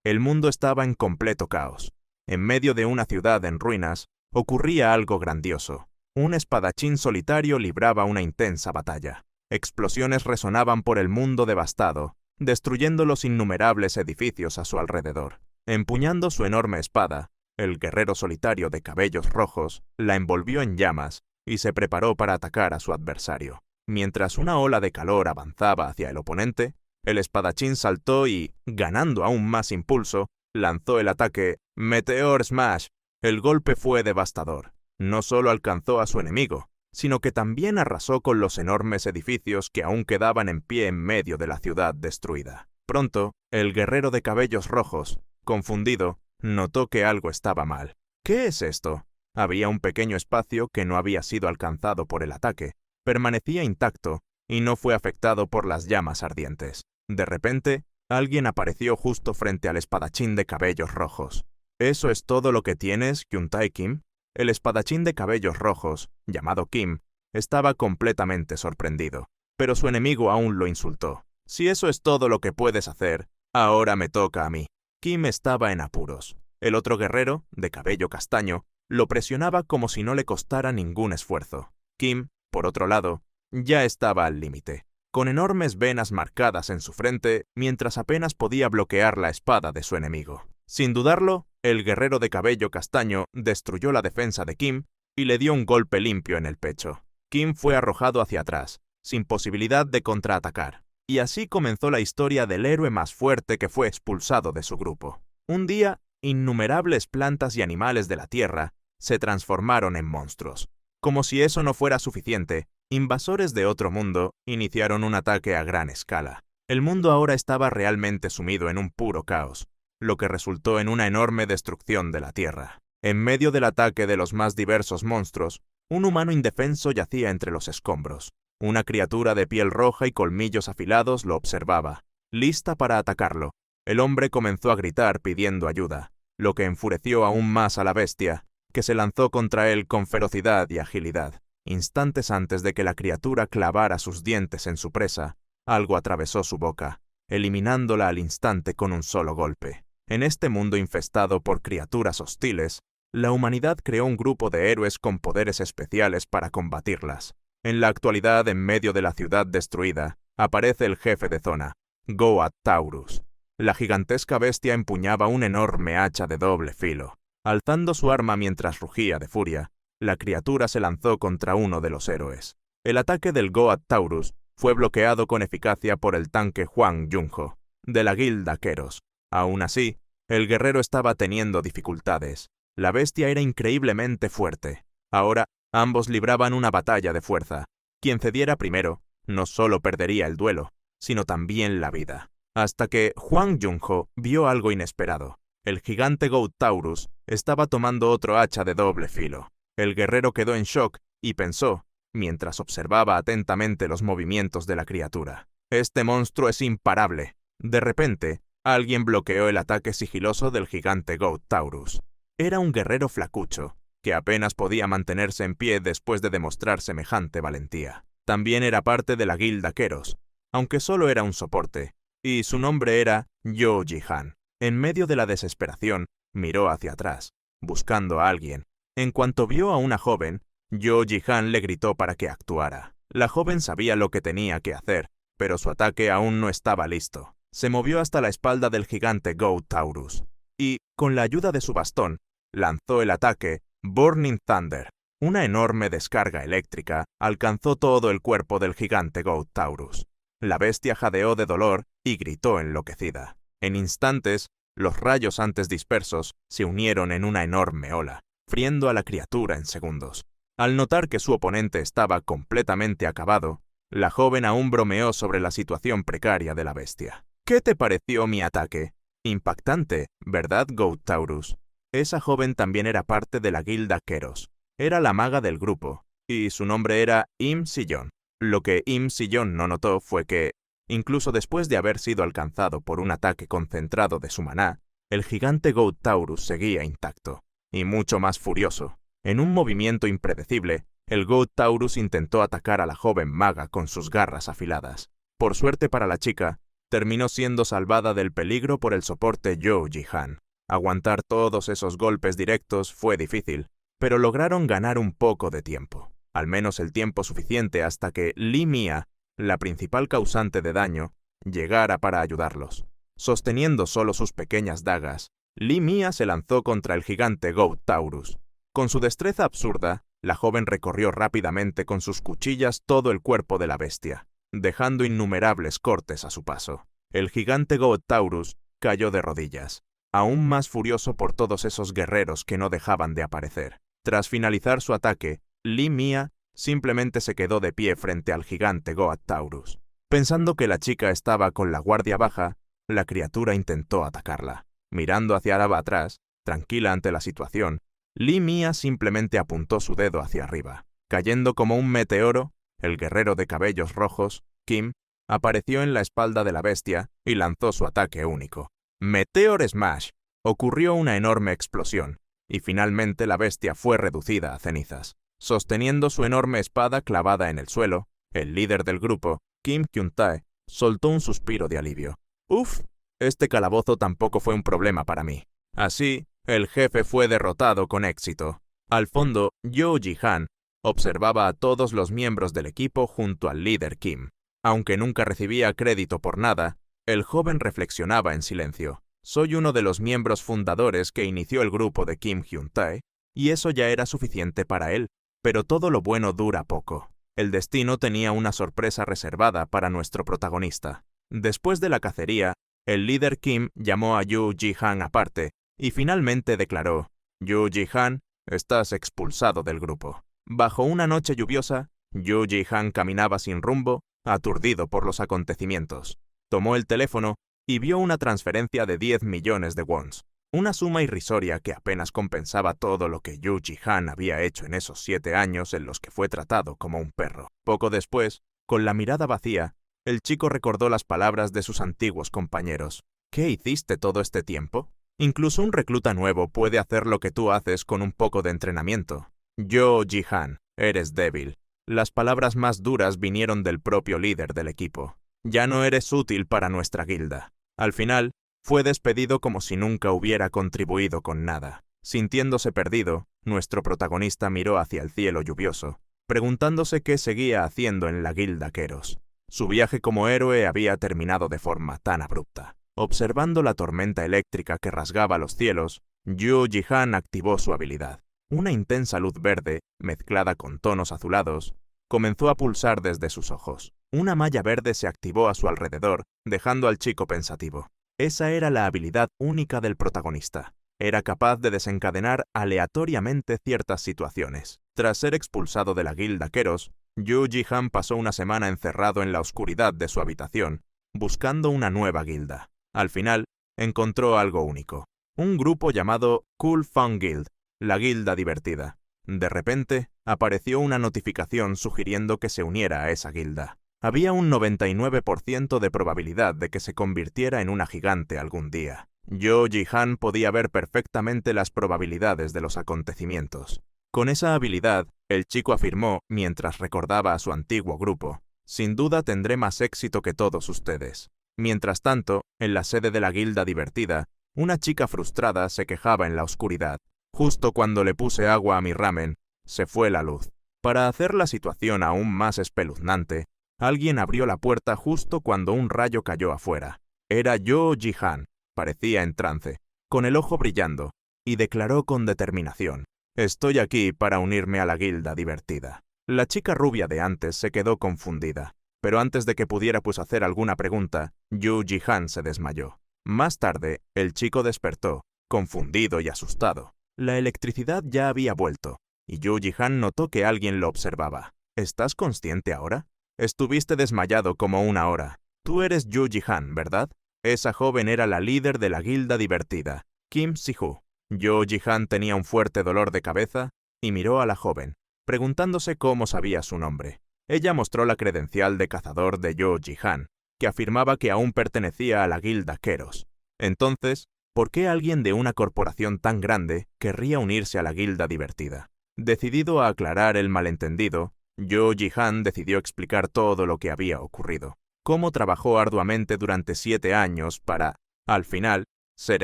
El mundo estaba en completo caos. En medio de una ciudad en ruinas, ocurría algo grandioso. Un espadachín solitario libraba una intensa batalla. Explosiones resonaban por el mundo devastado, destruyendo los innumerables edificios a su alrededor. Empuñando su enorme espada, el guerrero solitario de cabellos rojos la envolvió en llamas y se preparó para atacar a su adversario. Mientras una ola de calor avanzaba hacia el oponente, el espadachín saltó y, ganando aún más impulso, lanzó el ataque Meteor Smash. El golpe fue devastador. No solo alcanzó a su enemigo, sino que también arrasó con los enormes edificios que aún quedaban en pie en medio de la ciudad destruida. Pronto, el guerrero de cabellos rojos, confundido, notó que algo estaba mal. ¿Qué es esto? Había un pequeño espacio que no había sido alcanzado por el ataque, permanecía intacto y no fue afectado por las llamas ardientes. De repente, alguien apareció justo frente al espadachín de cabellos rojos. ¿Eso es todo lo que tienes, Kyuntae Kim? El espadachín de cabellos rojos, llamado Kim, estaba completamente sorprendido, pero su enemigo aún lo insultó. Si eso es todo lo que puedes hacer, ahora me toca a mí. Kim estaba en apuros. El otro guerrero, de cabello castaño, lo presionaba como si no le costara ningún esfuerzo. Kim, por otro lado, ya estaba al límite, con enormes venas marcadas en su frente, mientras apenas podía bloquear la espada de su enemigo. Sin dudarlo, el guerrero de cabello castaño destruyó la defensa de Kim y le dio un golpe limpio en el pecho. Kim fue arrojado hacia atrás, sin posibilidad de contraatacar. Y así comenzó la historia del héroe más fuerte que fue expulsado de su grupo. Un día, innumerables plantas y animales de la tierra se transformaron en monstruos. Como si eso no fuera suficiente, invasores de otro mundo iniciaron un ataque a gran escala. El mundo ahora estaba realmente sumido en un puro caos, lo que resultó en una enorme destrucción de la tierra. En medio del ataque de los más diversos monstruos, un humano indefenso yacía entre los escombros. Una criatura de piel roja y colmillos afilados lo observaba, lista para atacarlo. El hombre comenzó a gritar pidiendo ayuda, lo que enfureció aún más a la bestia, que se lanzó contra él con ferocidad y agilidad. Instantes antes de que la criatura clavara sus dientes en su presa, algo atravesó su boca, eliminándola al instante con un solo golpe. En este mundo infestado por criaturas hostiles, la humanidad creó un grupo de héroes con poderes especiales para combatirlas. En la actualidad, en medio de la ciudad destruida, aparece el jefe de zona, Goat Taurus. La gigantesca bestia empuñaba un enorme hacha de doble filo. Alzando su arma mientras rugía de furia, la criatura se lanzó contra uno de los héroes. El ataque del Goat Taurus fue bloqueado con eficacia por el tanque Hwang Junho, de la guilda Keros. Aún así, el guerrero estaba teniendo dificultades. La bestia era increíblemente fuerte. Ahora, ambos libraban una batalla de fuerza. Quien cediera primero, no solo perdería el duelo, sino también la vida. Hasta que Hwang Junho vio algo inesperado. El gigante Goat Taurus estaba tomando otro hacha de doble filo. El guerrero quedó en shock y pensó, mientras observaba atentamente los movimientos de la criatura: este monstruo es imparable. De repente, alguien bloqueó el ataque sigiloso del gigante Goat Taurus. Era un guerrero flacucho, que apenas podía mantenerse en pie después de demostrar semejante valentía. También era parte de la guilda Keros, aunque solo era un soporte, y su nombre era Yo Ji-han. En medio de la desesperación, miró hacia atrás, buscando a alguien. En cuanto vio a una joven, Yo Ji-han le gritó para que actuara. La joven sabía lo que tenía que hacer, pero su ataque aún no estaba listo. Se movió hasta la espalda del gigante Goat Taurus, y, con la ayuda de su bastón, lanzó el ataque Burning Thunder. Una enorme descarga eléctrica alcanzó todo el cuerpo del gigante Goat Taurus. La bestia jadeó de dolor y gritó enloquecida. En instantes, los rayos antes dispersos se unieron en una enorme ola, friendo a la criatura en segundos. Al notar que su oponente estaba completamente acabado, la joven aún bromeó sobre la situación precaria de la bestia. ¿Qué te pareció mi ataque? Impactante, ¿verdad, Goat Taurus? Esa joven también era parte de la guilda Keros. Era la maga del grupo, y su nombre era Im Si-yeon. Lo que Im Si-yeon no notó fue que, incluso después de haber sido alcanzado por un ataque concentrado de su maná, el gigante Goat Taurus seguía intacto, y mucho más furioso. En un movimiento impredecible, el Goat Taurus intentó atacar a la joven maga con sus garras afiladas. Por suerte para la chica, terminó siendo salvada del peligro por el soporte Yoo Ji-han. Aguantar todos esos golpes directos fue difícil, pero lograron ganar un poco de tiempo. Al menos el tiempo suficiente hasta que Lee Mia, la principal causante de daño, llegara para ayudarlos. Sosteniendo solo sus pequeñas dagas, Lee Mia se lanzó contra el gigante Goat Taurus. Con su destreza absurda, la joven recorrió rápidamente con sus cuchillas todo el cuerpo de la bestia, dejando innumerables cortes a su paso. El gigante Goat Taurus cayó de rodillas, aún más furioso por todos esos guerreros que no dejaban de aparecer. Tras finalizar su ataque, Lee Mia simplemente se quedó de pie frente al gigante Goat Taurus. Pensando que la chica estaba con la guardia baja, la criatura intentó atacarla. Mirando hacia atrás, tranquila ante la situación, Lee Mia simplemente apuntó su dedo hacia arriba. Cayendo como un meteoro, el guerrero de cabellos rojos, Kim, apareció en la espalda de la bestia y lanzó su ataque único. Meteor Smash. Ocurrió una enorme explosión, y finalmente la bestia fue reducida a cenizas. Sosteniendo su enorme espada clavada en el suelo, el líder del grupo, Kim Hyun-tae, soltó un suspiro de alivio. Uf, este calabozo tampoco fue un problema para mí. Así, el jefe fue derrotado con éxito. Al fondo, Yoo Ji-han observaba a todos los miembros del equipo junto al líder Kim. Aunque nunca recibía crédito por nada, el joven reflexionaba en silencio. Soy uno de los miembros fundadores que inició el grupo de Kim Hyun-tae, y eso ya era suficiente para él. Pero todo lo bueno dura poco. El destino tenía una sorpresa reservada para nuestro protagonista. Después de la cacería, el líder Kim llamó a Yoo Ji-han aparte y finalmente declaró: Yoo Ji-han, estás expulsado del grupo. Bajo una noche lluviosa, Yoo Ji-han caminaba sin rumbo, aturdido por los acontecimientos. Tomó el teléfono y vio una transferencia de 10 millones de wons, una suma irrisoria que apenas compensaba todo lo que Yoo Ji-han había hecho en esos 7 años en los que fue tratado como un perro. Poco después, con la mirada vacía, el chico recordó las palabras de sus antiguos compañeros. ¿Qué hiciste todo este tiempo? Incluso un recluta nuevo puede hacer lo que tú haces con un poco de entrenamiento. Yoo Ji-han, eres débil. Las palabras más duras vinieron del propio líder del equipo. Ya no eres útil para nuestra guilda. Al final, fue despedido como si nunca hubiera contribuido con nada. Sintiéndose perdido, nuestro protagonista miró hacia el cielo lluvioso, preguntándose qué seguía haciendo en la guilda Keros. Su viaje como héroe había terminado de forma tan abrupta. Observando la tormenta eléctrica que rasgaba los cielos, Yoo Ji-han activó su habilidad. Una intensa luz verde, mezclada con tonos azulados, comenzó a pulsar desde sus ojos. Una malla verde se activó a su alrededor, dejando al chico pensativo. Esa era la habilidad única del protagonista. Era capaz de desencadenar aleatoriamente ciertas situaciones. Tras ser expulsado de la guilda Keros, Yoo Ji-han pasó una semana encerrado en la oscuridad de su habitación, buscando una nueva guilda. Al final, encontró algo único. Un grupo llamado Cool Fun Guild, la guilda divertida. De repente, apareció una notificación sugiriendo que se uniera a esa guilda. Había un 99% de probabilidad de que se convirtiera en una gigante algún día. Yoo Ji-han podía ver perfectamente las probabilidades de los acontecimientos. Con esa habilidad, el chico afirmó mientras recordaba a su antiguo grupo: sin duda tendré más éxito que todos ustedes. Mientras tanto, en la sede de la guilda divertida, una chica frustrada se quejaba en la oscuridad. Justo cuando le puse agua a mi ramen, se fue la luz. Para hacer la situación aún más espeluznante, alguien abrió la puerta justo cuando un rayo cayó afuera. Era Yoo Ji-han, parecía en trance, con el ojo brillando, y declaró con determinación: estoy aquí para unirme a la guilda divertida. La chica rubia de antes se quedó confundida, pero antes de que pudiera hacer alguna pregunta, Yoo Ji-han se desmayó. Más tarde, el chico despertó, confundido y asustado. La electricidad ya había vuelto, y Yoo Ji-han notó que alguien lo observaba. ¿Estás consciente ahora? Estuviste desmayado como una hora. Tú eres Yoo Ji-han, ¿verdad? Esa joven era la líder de la guilda divertida, Kim Si-hoo. Yoo Ji-han tenía un fuerte dolor de cabeza y miró a la joven, preguntándose cómo sabía su nombre. Ella mostró la credencial de cazador de Yoo Ji-han, que afirmaba que aún pertenecía a la guilda Keros. Entonces, ¿por qué alguien de una corporación tan grande querría unirse a la guilda divertida? Decidido a aclarar el malentendido, Yoo Ji-han decidió explicar todo lo que había ocurrido. cómo trabajó arduamente durante 7 años para, al final, ser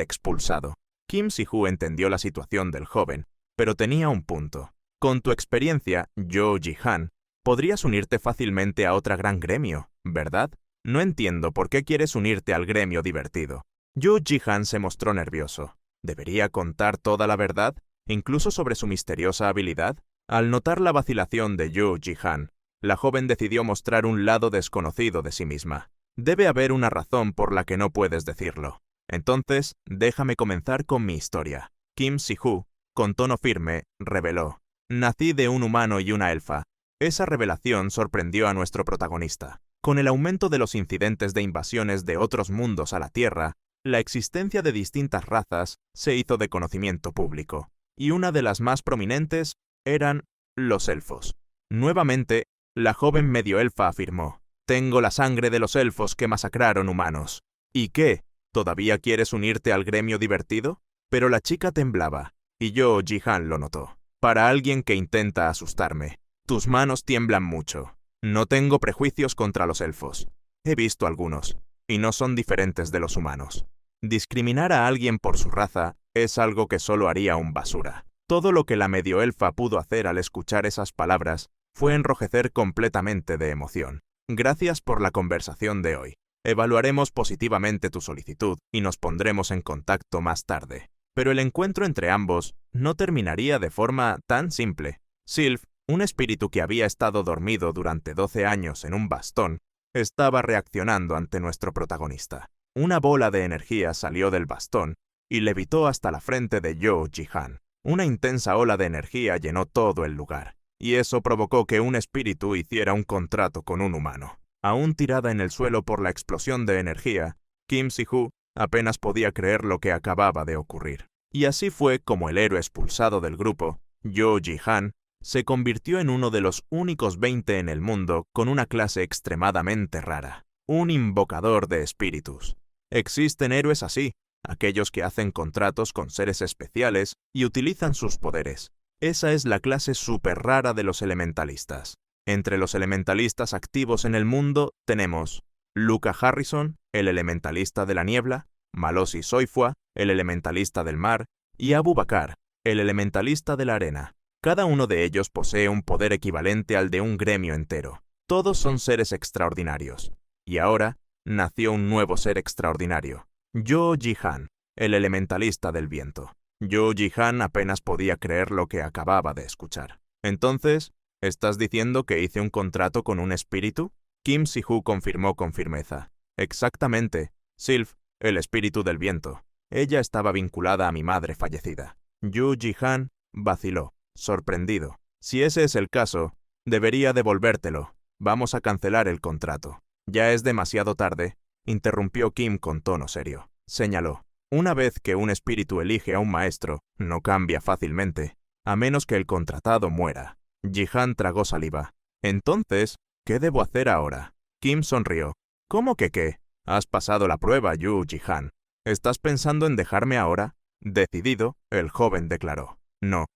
expulsado. Kim Si-hoo entendió la situación del joven, pero tenía un punto. Con tu experiencia, Yoo Ji-han, podrías unirte fácilmente a otra gran gremio, ¿verdad? No entiendo por qué quieres unirte al gremio divertido. Yoo Ji-han se mostró nervioso. ¿Debería contar toda la verdad, incluso sobre su misteriosa habilidad? Al notar la vacilación de Yoo Ji-han, la joven decidió mostrar un lado desconocido de sí misma. Debe haber una razón por la que no puedes decirlo. Entonces, déjame comenzar con mi historia. Kim Si-hoo, con tono firme, reveló: nací de un humano y una elfa. Esa revelación sorprendió a nuestro protagonista. Con el aumento de los incidentes de invasiones de otros mundos a la Tierra, la existencia de distintas razas se hizo de conocimiento público, y una de las más prominentes eran los elfos. Nuevamente, la joven medioelfa afirmó: tengo la sangre de los elfos que masacraron humanos. ¿Y qué? ¿Todavía quieres unirte al gremio divertido? Pero la chica temblaba, y Yoo Ji-han lo notó. Para alguien que intenta asustarme, tus manos tiemblan mucho. No tengo prejuicios contra los elfos. He visto algunos, y no son diferentes de los humanos. Discriminar a alguien por su raza es algo que solo haría un basura. Todo lo que la medioelfa pudo hacer al escuchar esas palabras fue enrojecer completamente de emoción. Gracias por la conversación de hoy. Evaluaremos positivamente tu solicitud y nos pondremos en contacto más tarde. Pero el encuentro entre ambos no terminaría de forma tan simple. Sylph, un espíritu que había estado dormido durante 12 años en un bastón, estaba reaccionando ante nuestro protagonista. Una bola de energía salió del bastón y levitó hasta la frente de Yoo Ji-han. Una intensa ola de energía llenó todo el lugar, y eso provocó que un espíritu hiciera un contrato con un humano. Aún tirada en el suelo por la explosión de energía, Kim Si-hoo apenas podía creer lo que acababa de ocurrir. Y así fue como el héroe expulsado del grupo, Yoo Ji-han, se convirtió en uno de los únicos 20 en el mundo con una clase extremadamente rara: un invocador de espíritus. Existen héroes así, aquellos que hacen contratos con seres especiales y utilizan sus poderes. Esa es la clase súper rara de los elementalistas. Entre los elementalistas activos en el mundo tenemos Luca Harrison, el elementalista de la niebla, Malosi Soifua, el elementalista del mar, y Abu Bakar, el elementalista de la arena. Cada uno de ellos posee un poder equivalente al de un gremio entero. Todos son seres extraordinarios. Y ahora nació un nuevo ser extraordinario: Yoo Ji-han, el elementalista del viento. Yoo Ji-han apenas podía creer lo que acababa de escuchar. Entonces, ¿estás diciendo que hice un contrato con un espíritu? Kim Si-hoo confirmó con firmeza. Exactamente. Sylph, el espíritu del viento. Ella estaba vinculada a mi madre fallecida. Yoo Ji-han vaciló, sorprendido. Si ese es el caso, debería devolvértelo. Vamos a cancelar el contrato. Ya es demasiado tarde, interrumpió Kim con tono serio. Señaló: una vez que un espíritu elige a un maestro, no cambia fácilmente, a menos que el contratado muera. Ji-han tragó saliva. Entonces, ¿qué debo hacer ahora? Kim sonrió. ¿Cómo que qué? Has pasado la prueba, Yoo Ji-han. ¿Estás pensando en dejarme ahora? Decidido, el joven declaró: no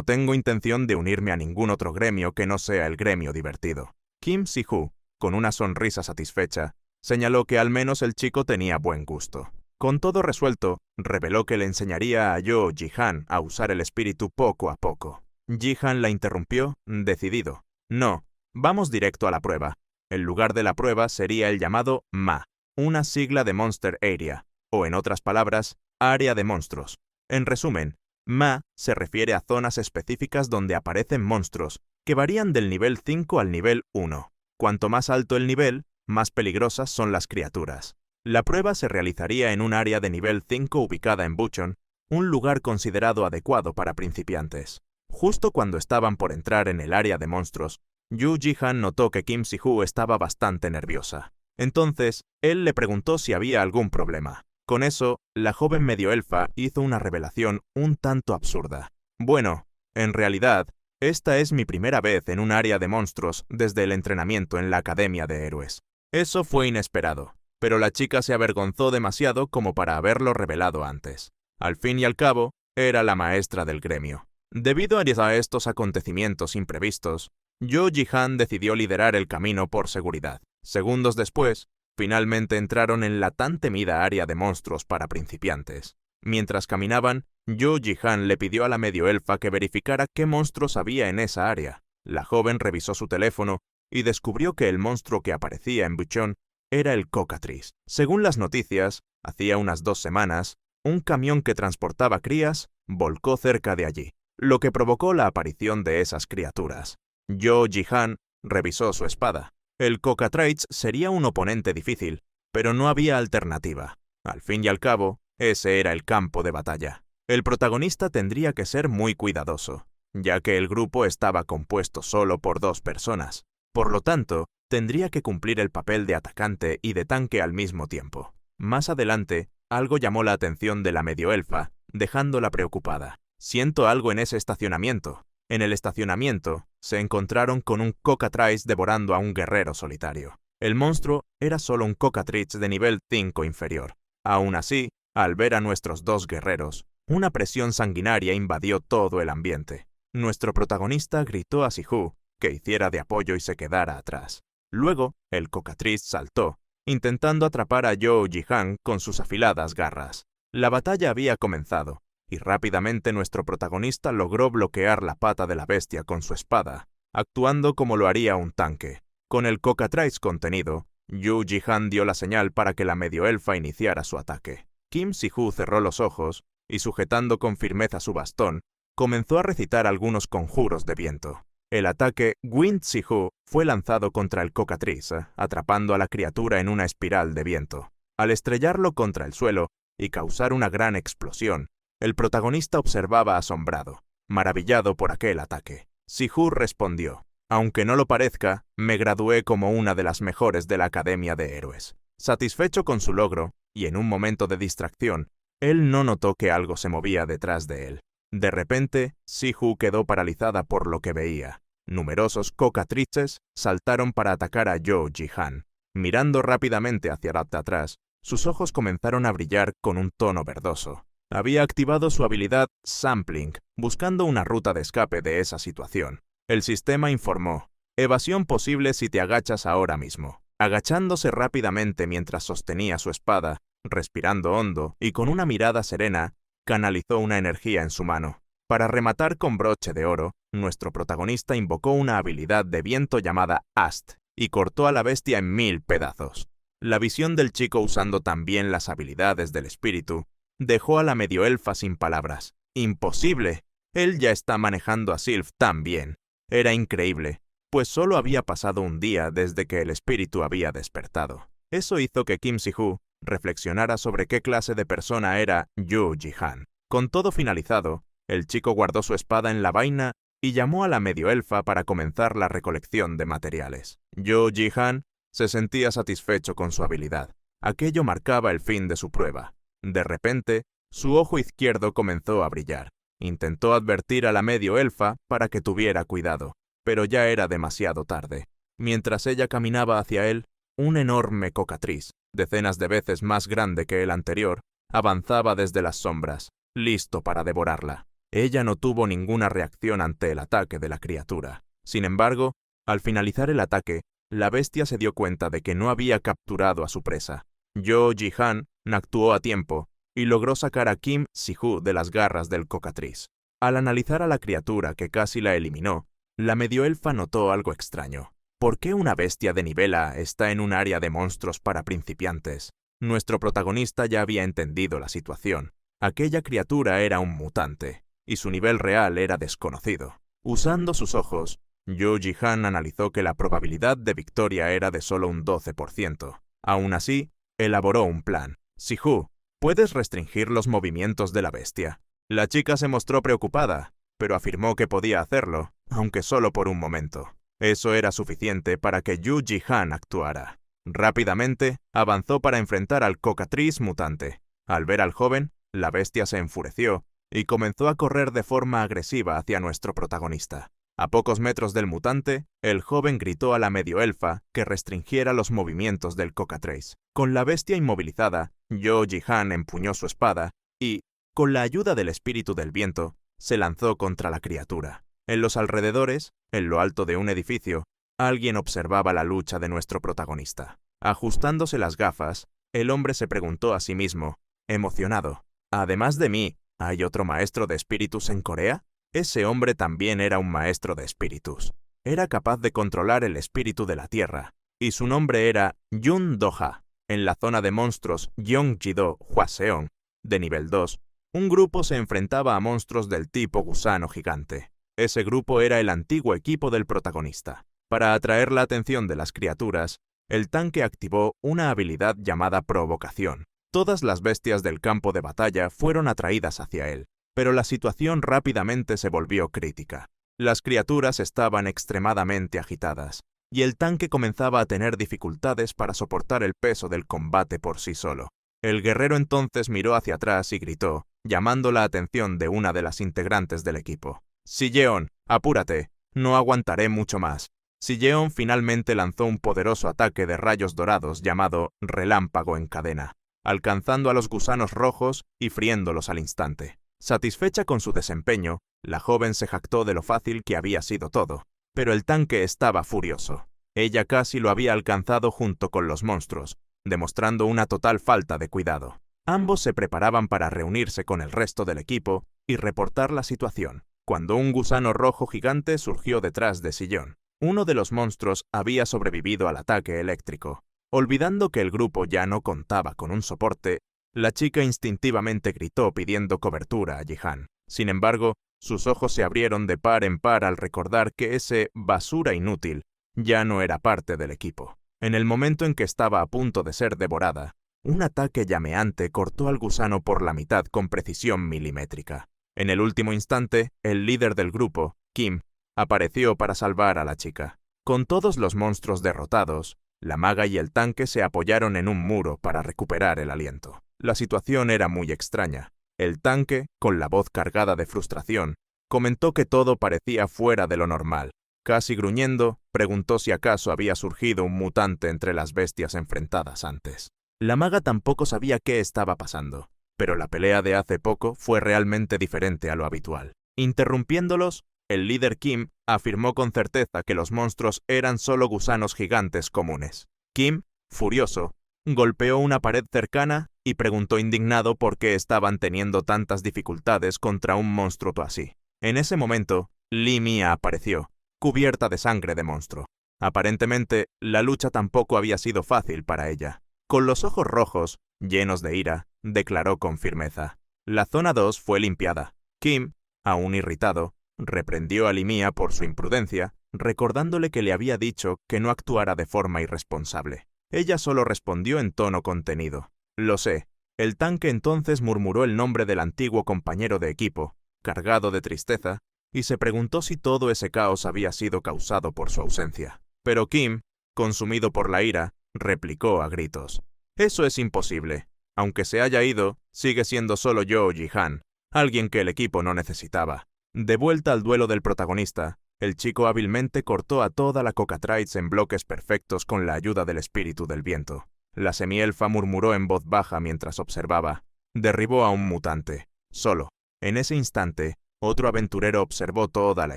tengo intención de unirme a ningún otro gremio que no sea el gremio divertido. Kim Si-hoo, con una sonrisa satisfecha, señaló que al menos el chico tenía buen gusto. Con todo resuelto, reveló que le enseñaría a Yoo Ji-han a usar el espíritu poco a poco. Ji-han la interrumpió, decidido. No, vamos directo a la prueba. El lugar de la prueba sería el llamado MA, una sigla de Monster Area, o en otras palabras, área de monstruos. En resumen, MA se refiere a zonas específicas donde aparecen monstruos, que varían del nivel 5 al nivel 1. Cuanto más alto el nivel, más peligrosas son las criaturas. La prueba se realizaría en un área de nivel 5 ubicada en Bucheon, un lugar considerado adecuado para principiantes. Justo cuando estaban por entrar en el área de monstruos, Yoo Ji-han notó que Kim Si-hoo estaba bastante nerviosa. Entonces, él le preguntó si había algún problema. Con eso, la joven medioelfa hizo una revelación un tanto absurda. Bueno, en realidad, esta es mi primera vez en un área de monstruos desde el entrenamiento en la Academia de Héroes. Eso fue inesperado, pero la chica se avergonzó demasiado como para haberlo revelado antes. Al fin y al cabo, era la maestra del gremio. Debido a estos acontecimientos imprevistos, Yoo Ji-han decidió liderar el camino por seguridad. Segundos después, Finalmente entraron en la tan temida área de monstruos para principiantes. Mientras caminaban, Yu Jihan le pidió a la medio elfa que verificara qué monstruos había en esa área. La joven revisó su teléfono y descubrió que el monstruo que aparecía en Buchon era el Cockatrice. Según las noticias, hacía unas 2 semanas, un camión que transportaba crías volcó cerca de allí, lo que provocó la aparición de esas criaturas. Yu Jihan revisó su espada. El Cockatrice sería un oponente difícil, pero no había alternativa. Al fin y al cabo, ese era el campo de batalla. El protagonista tendría que ser muy cuidadoso, ya que el grupo estaba compuesto solo por 2 personas. Por lo tanto, tendría que cumplir el papel de atacante y de tanque al mismo tiempo. Más adelante, algo llamó la atención de la medio elfa, dejándola preocupada. Siento algo en ese estacionamiento. En el estacionamiento, se encontraron con un Cockatrice devorando a un guerrero solitario. El monstruo era solo un Cockatrice de nivel 5 inferior. Aún así, al ver a nuestros 2 guerreros, una presión sanguinaria invadió todo el ambiente. Nuestro protagonista gritó a Sihu que hiciera de apoyo y se quedara atrás. Luego, el Cockatrice saltó, intentando atrapar a Yu Jihan con sus afiladas garras. La batalla había comenzado, y rápidamente nuestro protagonista logró bloquear la pata de la bestia con su espada, actuando como lo haría un tanque. Con el Cockatrice contenido, Yu Jihan dio la señal para que la medio elfa iniciara su ataque. Kim Si-Hu cerró los ojos y, sujetando con firmeza su bastón, comenzó a recitar algunos conjuros de viento. El ataque Wind Si-Hu fue lanzado contra el Cockatrice, atrapando a la criatura en una espiral de viento. Al estrellarlo contra el suelo y causar una gran explosión, el protagonista observaba asombrado, maravillado por aquel ataque. Si-Hu respondió: «Aunque no lo parezca, me gradué como una de las mejores de la Academia de Héroes». Satisfecho con su logro, y en un momento de distracción, él no notó que algo se movía detrás de él. De repente, Si-Hu quedó paralizada por lo que veía. Numerosos Cockatrices saltaron para atacar a Yu Jihan. Mirando rápidamente hacia atrás, sus ojos comenzaron a brillar con un tono verdoso. Había activado su habilidad Sampling, buscando una ruta de escape de esa situación. El sistema informó: evasión posible si te agachas ahora mismo. Agachándose rápidamente mientras sostenía su espada, respirando hondo y con una mirada serena, canalizó una energía en su mano. Para rematar con broche de oro, nuestro protagonista invocó una habilidad de viento llamada Ast y cortó a la bestia en 1000 pedazos. La visión del chico usando también las habilidades del espíritu dejó a la medio elfa sin palabras. ¡Imposible! Él ya está manejando a Sylph tan bien. Era increíble, pues solo había pasado un día desde que el espíritu había despertado. Eso hizo que Kim Si-Hu reflexionara sobre qué clase de persona era Yu Jihan. Con todo finalizado, el chico guardó su espada en la vaina y llamó a la medio elfa para comenzar la recolección de materiales. Yu Jihan se sentía satisfecho con su habilidad. Aquello marcaba el fin de su prueba. De repente, su ojo izquierdo comenzó a brillar. Intentó advertir a la medio elfa para que tuviera cuidado, pero ya era demasiado tarde. Mientras ella caminaba hacia él, un enorme Cockatrice, decenas de veces más grande que el anterior, avanzaba desde las sombras, listo para devorarla. Ella no tuvo ninguna reacción ante el ataque de la criatura. Sin embargo, al finalizar el ataque, la bestia se dio cuenta de que no había capturado a su presa. Yu Jihan actuó a tiempo y logró sacar a Kim Si-Hu de las garras del Cockatrice. Al analizar a la criatura que casi la eliminó, la medio elfa notó algo extraño. ¿Por qué una bestia de nivel A está en un área de monstruos para principiantes? Nuestro protagonista ya había entendido la situación. Aquella criatura era un mutante, y su nivel real era desconocido. Usando sus ojos, Yu Jihan analizó que la probabilidad de victoria era de solo un 12%. Aún así, elaboró un plan. Si-Hu, ¿puedes restringir los movimientos de la bestia? La chica se mostró preocupada, pero afirmó que podía hacerlo, aunque solo por un momento. Eso era suficiente para que Yu Jihan actuara. Rápidamente, avanzó para enfrentar al Cockatrice mutante. Al ver al joven, la bestia se enfureció y comenzó a correr de forma agresiva hacia nuestro protagonista. A pocos metros del mutante, el joven gritó a la medio elfa que restringiera los movimientos del Cockatrice. Con la bestia inmovilizada, Yu Jihan empuñó su espada y, con la ayuda del espíritu del viento, se lanzó contra la criatura. En los alrededores, en lo alto de un edificio, alguien observaba la lucha de nuestro protagonista. Ajustándose las gafas, el hombre se preguntó a sí mismo, emocionado, ¿además de mí, hay otro maestro de espíritus en Corea? Ese hombre también era un maestro de espíritus. Era capaz de controlar el espíritu de la tierra, y su nombre era Yun Do-ha. En la zona de monstruos Gyeonggi-do Hwaseong, de nivel 2, un grupo se enfrentaba a monstruos del tipo gusano gigante. Ese grupo era el antiguo equipo del protagonista. Para atraer la atención de las criaturas, el tanque activó una habilidad llamada provocación. Todas las bestias del campo de batalla fueron atraídas hacia él, pero la situación rápidamente se volvió crítica. Las criaturas estaban extremadamente agitadas, y el tanque comenzaba a tener dificultades para soportar el peso del combate por sí solo. El guerrero entonces miró hacia atrás y gritó, llamando la atención de una de las integrantes del equipo. «Silleon, apúrate, no aguantaré mucho más». Silleon finalmente lanzó un poderoso ataque de rayos dorados llamado Relámpago en cadena, alcanzando a los gusanos rojos y friéndolos al instante. Satisfecha con su desempeño, la joven se jactó de lo fácil que había sido todo, pero el tanque estaba furioso. Ella casi lo había alcanzado junto con los monstruos, demostrando una total falta de cuidado. Ambos se preparaban para reunirse con el resto del equipo y reportar la situación, cuando un gusano rojo gigante surgió detrás de Sillón. Uno de los monstruos había sobrevivido al ataque eléctrico. Olvidando que el grupo ya no contaba con un soporte, la chica instintivamente gritó pidiendo cobertura a Jihan. Sin embargo, sus ojos se abrieron de par en par al recordar que ese basura inútil ya no era parte del equipo. En el momento en que estaba a punto de ser devorada, un ataque llameante cortó al gusano por la mitad con precisión milimétrica. En el último instante, el líder del grupo, Kim, apareció para salvar a la chica. Con todos los monstruos derrotados, la maga y el tanque se apoyaron en un muro para recuperar el aliento. La situación era muy extraña. El tanque, con la voz cargada de frustración, comentó que todo parecía fuera de lo normal. Casi gruñendo, preguntó si acaso había surgido un mutante entre las bestias enfrentadas antes. La maga tampoco sabía qué estaba pasando, pero la pelea de hace poco fue realmente diferente a lo habitual. Interrumpiéndolos, el líder Kim afirmó con certeza que los monstruos eran solo gusanos gigantes comunes. Kim, furioso, golpeó una pared cercana y preguntó indignado por qué estaban teniendo tantas dificultades contra un monstruo así. En ese momento, Lee Mia apareció, cubierta de sangre de monstruo. Aparentemente, la lucha tampoco había sido fácil para ella. Con los ojos rojos, llenos de ira, declaró con firmeza. La zona 2 fue limpiada. Kim, aún irritado, reprendió a Lee Mia por su imprudencia, recordándole que le había dicho que no actuara de forma irresponsable. Ella solo respondió en tono contenido. «Lo sé». El tanque entonces murmuró el nombre del antiguo compañero de equipo, cargado de tristeza, y se preguntó si todo ese caos había sido causado por su ausencia. Pero Kim, consumido por la ira, replicó a gritos. «Eso es imposible. Aunque se haya ido, sigue siendo solo yo, Jihan, alguien que el equipo no necesitaba». De vuelta al duelo del protagonista, el chico hábilmente cortó a toda la Cockatrice en bloques perfectos con la ayuda del espíritu del viento. La semielfa murmuró en voz baja mientras observaba. Derribó a un mutante, solo. En ese instante, otro aventurero observó toda la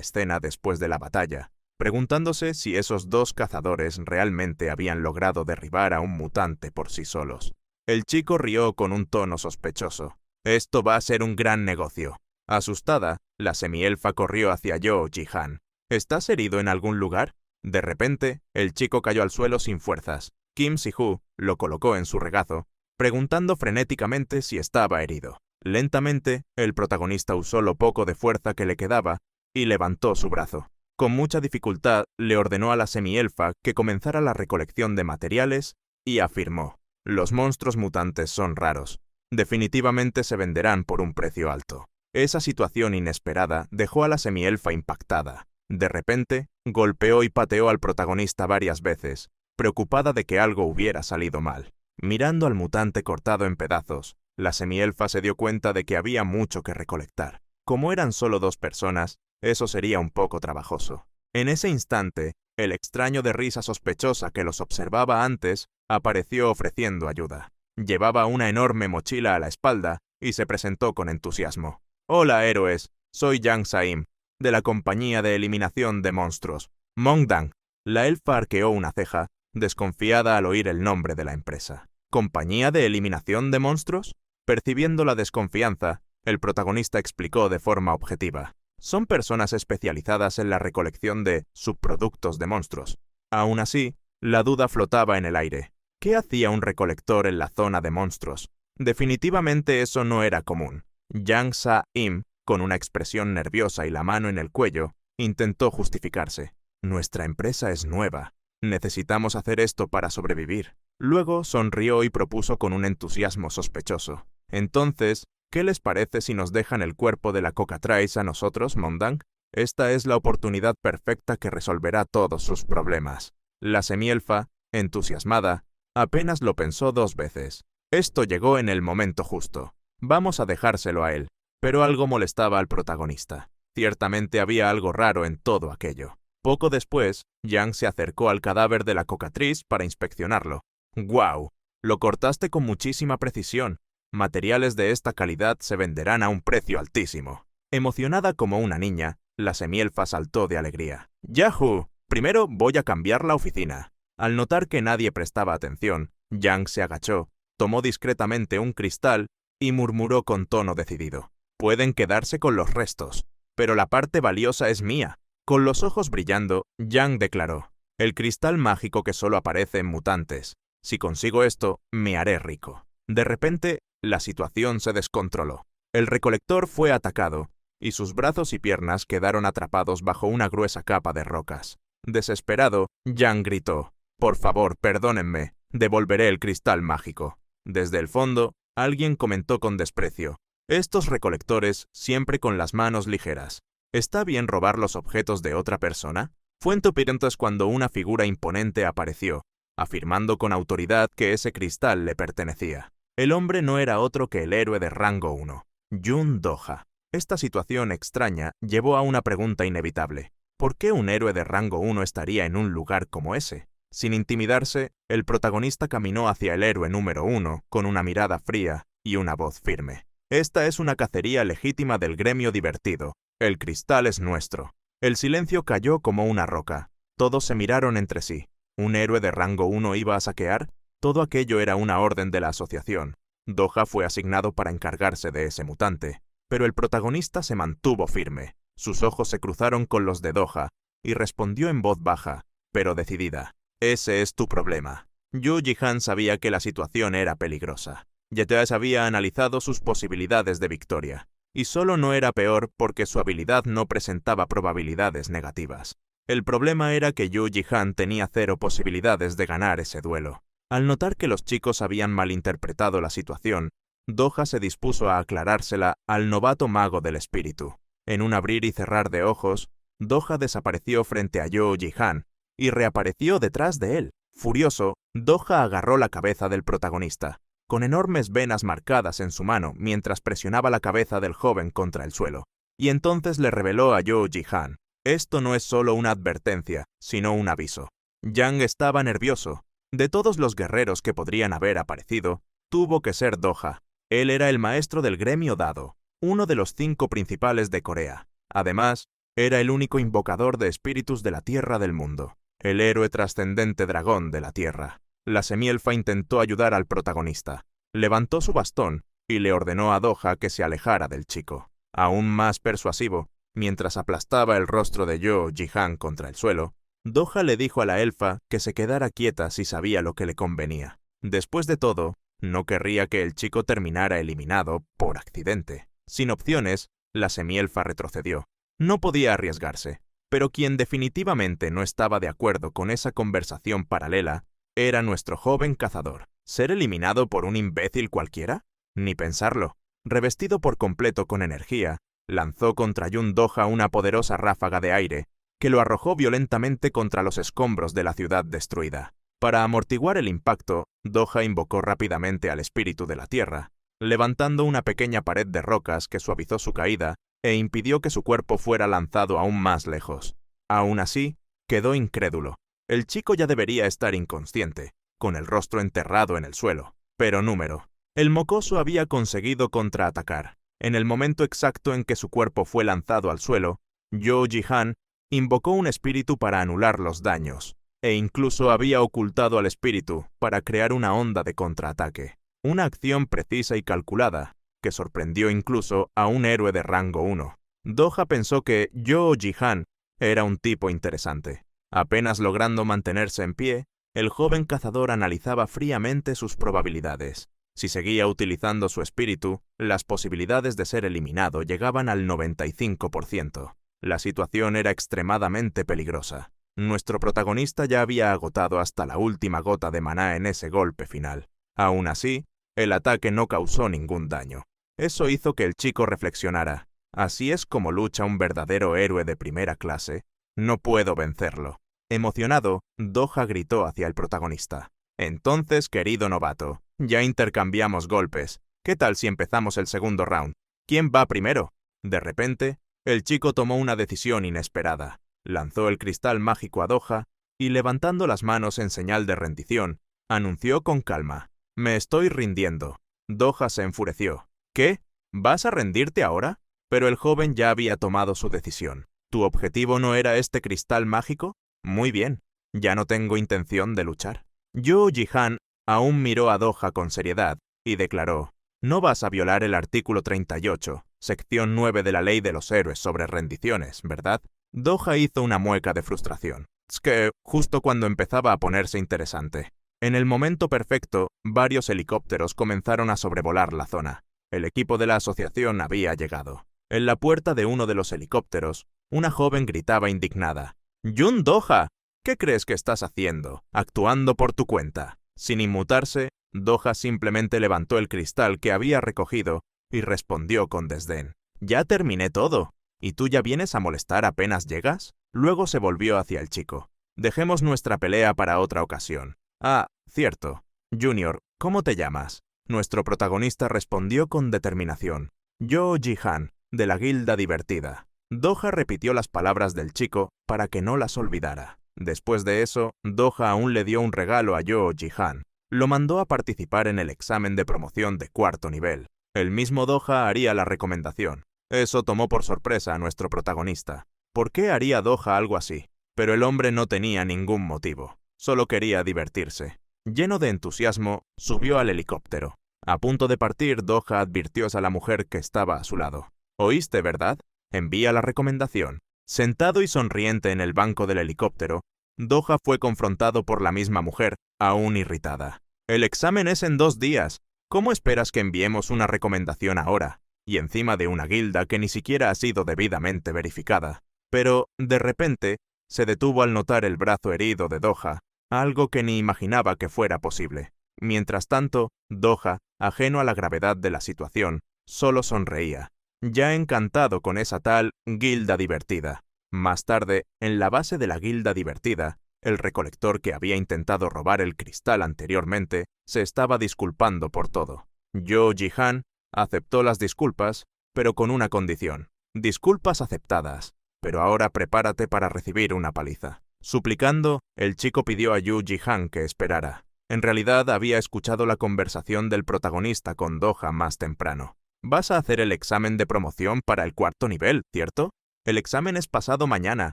escena después de la batalla, preguntándose si esos dos cazadores realmente habían logrado derribar a un mutante por sí solos. El chico rió con un tono sospechoso. «Esto va a ser un gran negocio». Asustada, la semielfa corrió hacia Yo Jihan. «¿Estás herido en algún lugar?» De repente, el chico cayó al suelo sin fuerzas. Kim Si-Hu lo colocó en su regazo, preguntando frenéticamente si estaba herido. Lentamente, el protagonista usó lo poco de fuerza que le quedaba y levantó su brazo. Con mucha dificultad, le ordenó a la semielfa que comenzara la recolección de materiales y afirmó: «Los monstruos mutantes son raros. Definitivamente se venderán por un precio alto». Esa situación inesperada dejó a la semielfa impactada. De repente, golpeó y pateó al protagonista varias veces, preocupada de que algo hubiera salido mal. Mirando al mutante cortado en pedazos, la semielfa se dio cuenta de que había mucho que recolectar. Como eran solo 2 personas, eso sería un poco trabajoso. En ese instante, el extraño de risa sospechosa que los observaba antes apareció ofreciendo ayuda. Llevaba una enorme mochila a la espalda y se presentó con entusiasmo. «Hola, héroes. Soy Yang Saim, de la compañía de eliminación de monstruos, Mongdang». La elfa arqueó una ceja desconfiada al oír el nombre de la empresa. ¿Compañía de eliminación de monstruos? Percibiendo la desconfianza, el protagonista explicó de forma objetiva. Son personas especializadas en la recolección de subproductos de monstruos. Aún así, la duda flotaba en el aire. ¿Qué hacía un recolector en la zona de monstruos? Definitivamente eso no era común. Yang Sa-im, con una expresión nerviosa y la mano en el cuello, intentó justificarse. Nuestra empresa es nueva. Necesitamos hacer esto para sobrevivir. Luego sonrió y propuso con un entusiasmo sospechoso. Entonces, ¿qué les parece si nos dejan el cuerpo de la cockatrice a nosotros, Mondang? Esta es la oportunidad perfecta que resolverá todos sus problemas. La semielfa, entusiasmada, apenas lo pensó 2 veces. Esto llegó en el momento justo. Vamos a dejárselo a él. Pero algo molestaba al protagonista. Ciertamente había algo raro en todo aquello. Poco después, Yang se acercó al cadáver de la cockatriz para inspeccionarlo. ¡Guau! Lo cortaste con muchísima precisión. Materiales de esta calidad se venderán a un precio altísimo. Emocionada como una niña, la semielfa saltó de alegría. ¡Yahoo! Primero voy a cambiar la oficina. Al notar que nadie prestaba atención, Yang se agachó, tomó discretamente un cristal y murmuró con tono decidido. Pueden quedarse con los restos, pero la parte valiosa es mía. Con los ojos brillando, Yang declaró, el cristal mágico que solo aparece en mutantes. Si consigo esto, me haré rico. De repente, la situación se descontroló. El recolector fue atacado, y sus brazos y piernas quedaron atrapados bajo una gruesa capa de rocas. Desesperado, Yang gritó, por favor, perdónenme, devolveré el cristal mágico. Desde el fondo, alguien comentó con desprecio, estos recolectores siempre con las manos ligeras. ¿Está bien robar los objetos de otra persona? Fue entonces cuando una figura imponente apareció, afirmando con autoridad que ese cristal le pertenecía. El hombre no era otro que el héroe de rango 1, Jun Doha. Esta situación extraña llevó a una pregunta inevitable. ¿Por qué un héroe de rango 1 estaría en un lugar como ese? Sin intimidarse, el protagonista caminó hacia el héroe número 1 con una mirada fría y una voz firme. Esta es una cacería legítima del gremio divertido. El cristal es nuestro. El silencio cayó como una roca. Todos se miraron entre sí. ¿Un héroe de rango 1 iba a saquear? Todo aquello era una orden de la asociación. Doha fue asignado para encargarse de ese mutante. Pero el protagonista se mantuvo firme. Sus ojos se cruzaron con los de Doha y respondió en voz baja, pero decidida. Ese es tu problema. Yu Jihan sabía que la situación era peligrosa. Yeteas había analizado sus posibilidades de victoria, y solo no era peor porque su habilidad no presentaba probabilidades negativas. El problema era que Yu Jihan tenía 0 posibilidades de ganar ese duelo. Al notar que los chicos habían malinterpretado la situación, Doha se dispuso a aclarársela al novato mago del espíritu. En un abrir y cerrar de ojos, Doha desapareció frente a Yu Jihan y reapareció detrás de él. Furioso, Doha agarró la cabeza del protagonista, con enormes venas marcadas en su mano mientras presionaba la cabeza del joven contra el suelo, y entonces le reveló a Yu Jihan. Esto no es solo una advertencia, sino un aviso. Yang estaba nervioso. De todos los guerreros que podrían haber aparecido, tuvo que ser Doha. Él era el maestro del gremio dado, uno de los 5 principales de Corea. Además, era el único invocador de espíritus de la tierra del mundo, el héroe trascendente dragón de la tierra. La semielfa intentó ayudar al protagonista. Levantó su bastón y le ordenó a Doha que se alejara del chico. Aún más persuasivo, mientras aplastaba el rostro de Yu Jihan contra el suelo, Doha le dijo a la elfa que se quedara quieta si sabía lo que le convenía. Después de todo, no querría que el chico terminara eliminado por accidente. Sin opciones, la semielfa retrocedió. No podía arriesgarse, pero quien definitivamente no estaba de acuerdo con esa conversación paralela era nuestro joven cazador. ¿Ser eliminado por un imbécil cualquiera? Ni pensarlo. Revestido por completo con energía, lanzó contra Jun Doha una poderosa ráfaga de aire que lo arrojó violentamente contra los escombros de la ciudad destruida. Para amortiguar el impacto, Doha invocó rápidamente al espíritu de la tierra, levantando una pequeña pared de rocas que suavizó su caída e impidió que su cuerpo fuera lanzado aún más lejos. Aún así, quedó incrédulo. El chico ya debería estar inconsciente, con el rostro enterrado en el suelo. Pero número. El mocoso había conseguido contraatacar. En el momento exacto en que su cuerpo fue lanzado al suelo, Yu Jihan invocó un espíritu para anular los daños. e incluso había ocultado al espíritu para crear una onda de contraataque. Una acción precisa y calculada, que sorprendió incluso a un héroe de rango 1. Doha pensó que Yoo Ji-han era un tipo interesante. Apenas logrando mantenerse en pie, el joven cazador analizaba fríamente sus probabilidades. Si seguía utilizando su espíritu, las posibilidades de ser eliminado llegaban al 95%. La situación era extremadamente peligrosa. Nuestro protagonista ya había agotado hasta la última gota de maná en ese golpe final. Aún así, el ataque no causó ningún daño. Eso hizo que el chico reflexionara. Así es como lucha un verdadero héroe de primera clase. No puedo vencerlo. Emocionado, Doha gritó hacia el protagonista. Entonces, querido novato, ya intercambiamos golpes. ¿Qué tal si empezamos el segundo round? ¿Quién va primero? De repente, el chico tomó una decisión inesperada. Lanzó el cristal mágico a Doha y, levantando las manos en señal de rendición, anunció con calma: «Me estoy rindiendo». Doha se enfureció. «¿Qué? ¿Vas a rendirte ahora?» Pero el joven ya había tomado su decisión. ¿Tu objetivo no era este cristal mágico? Muy bien, ya no tengo intención de luchar. Yoo Ji-han aún miró a Doha con seriedad y declaró: «No vas a violar el artículo 38, sección 9 de la ley de los héroes sobre rendiciones, ¿verdad?» Doha hizo una mueca de frustración. Es que justo cuando empezaba a ponerse interesante. En el momento perfecto, varios helicópteros comenzaron a sobrevolar la zona. El equipo de la asociación había llegado. En la puerta de uno de los helicópteros, una joven gritaba indignada: «Jun Doha, ¿qué crees que estás haciendo? Actuando por tu cuenta». Sin inmutarse, Doha simplemente levantó el cristal que había recogido y respondió con desdén: «Ya terminé todo. ¿Y tú ya vienes a molestar apenas llegas?» Luego se volvió hacia el chico. «Dejemos nuestra pelea para otra ocasión. Ah, cierto. Junior, ¿cómo te llamas?» Nuestro protagonista respondió con determinación: «Yoo Ji-han, de la Guilda Divertida». Doha repitió las palabras del chico para que no las olvidara. Después de eso, Doha aún le dio un regalo a Yoo Ji-han. Lo mandó a participar en el examen de promoción de 4º nivel. El mismo Doha haría la recomendación. Eso tomó por sorpresa a nuestro protagonista. ¿Por qué haría Doha algo así? Pero el hombre no tenía ningún motivo. Solo quería divertirse. Lleno de entusiasmo, subió al helicóptero. A punto de partir, Doha advirtió a la mujer que estaba a su lado: «¿Oíste, verdad? Envía la recomendación». Sentado y sonriente en el banco del helicóptero, Doha fue confrontado por la misma mujer, aún irritada. «El examen es en 2 días. ¿Cómo esperas que enviemos una recomendación ahora? Y encima de una guilda que ni siquiera ha sido debidamente verificada». Pero, de repente, se detuvo al notar el brazo herido de Doha, algo que ni imaginaba que fuera posible. Mientras tanto, Doha, ajeno a la gravedad de la situación, solo sonreía, ya encantado con esa tal Guilda Divertida. Más tarde, en la base de la Guilda Divertida, el recolector que había intentado robar el cristal anteriormente se estaba disculpando por todo. Yoo Ji-han aceptó las disculpas, pero con una condición: «Disculpas aceptadas, pero ahora prepárate para recibir una paliza». Suplicando, el chico pidió a Yoo Ji-han que esperara. En realidad había escuchado la conversación del protagonista con Doha más temprano. «Vas a hacer el examen de promoción para el 4º nivel, ¿cierto? El examen es pasado mañana.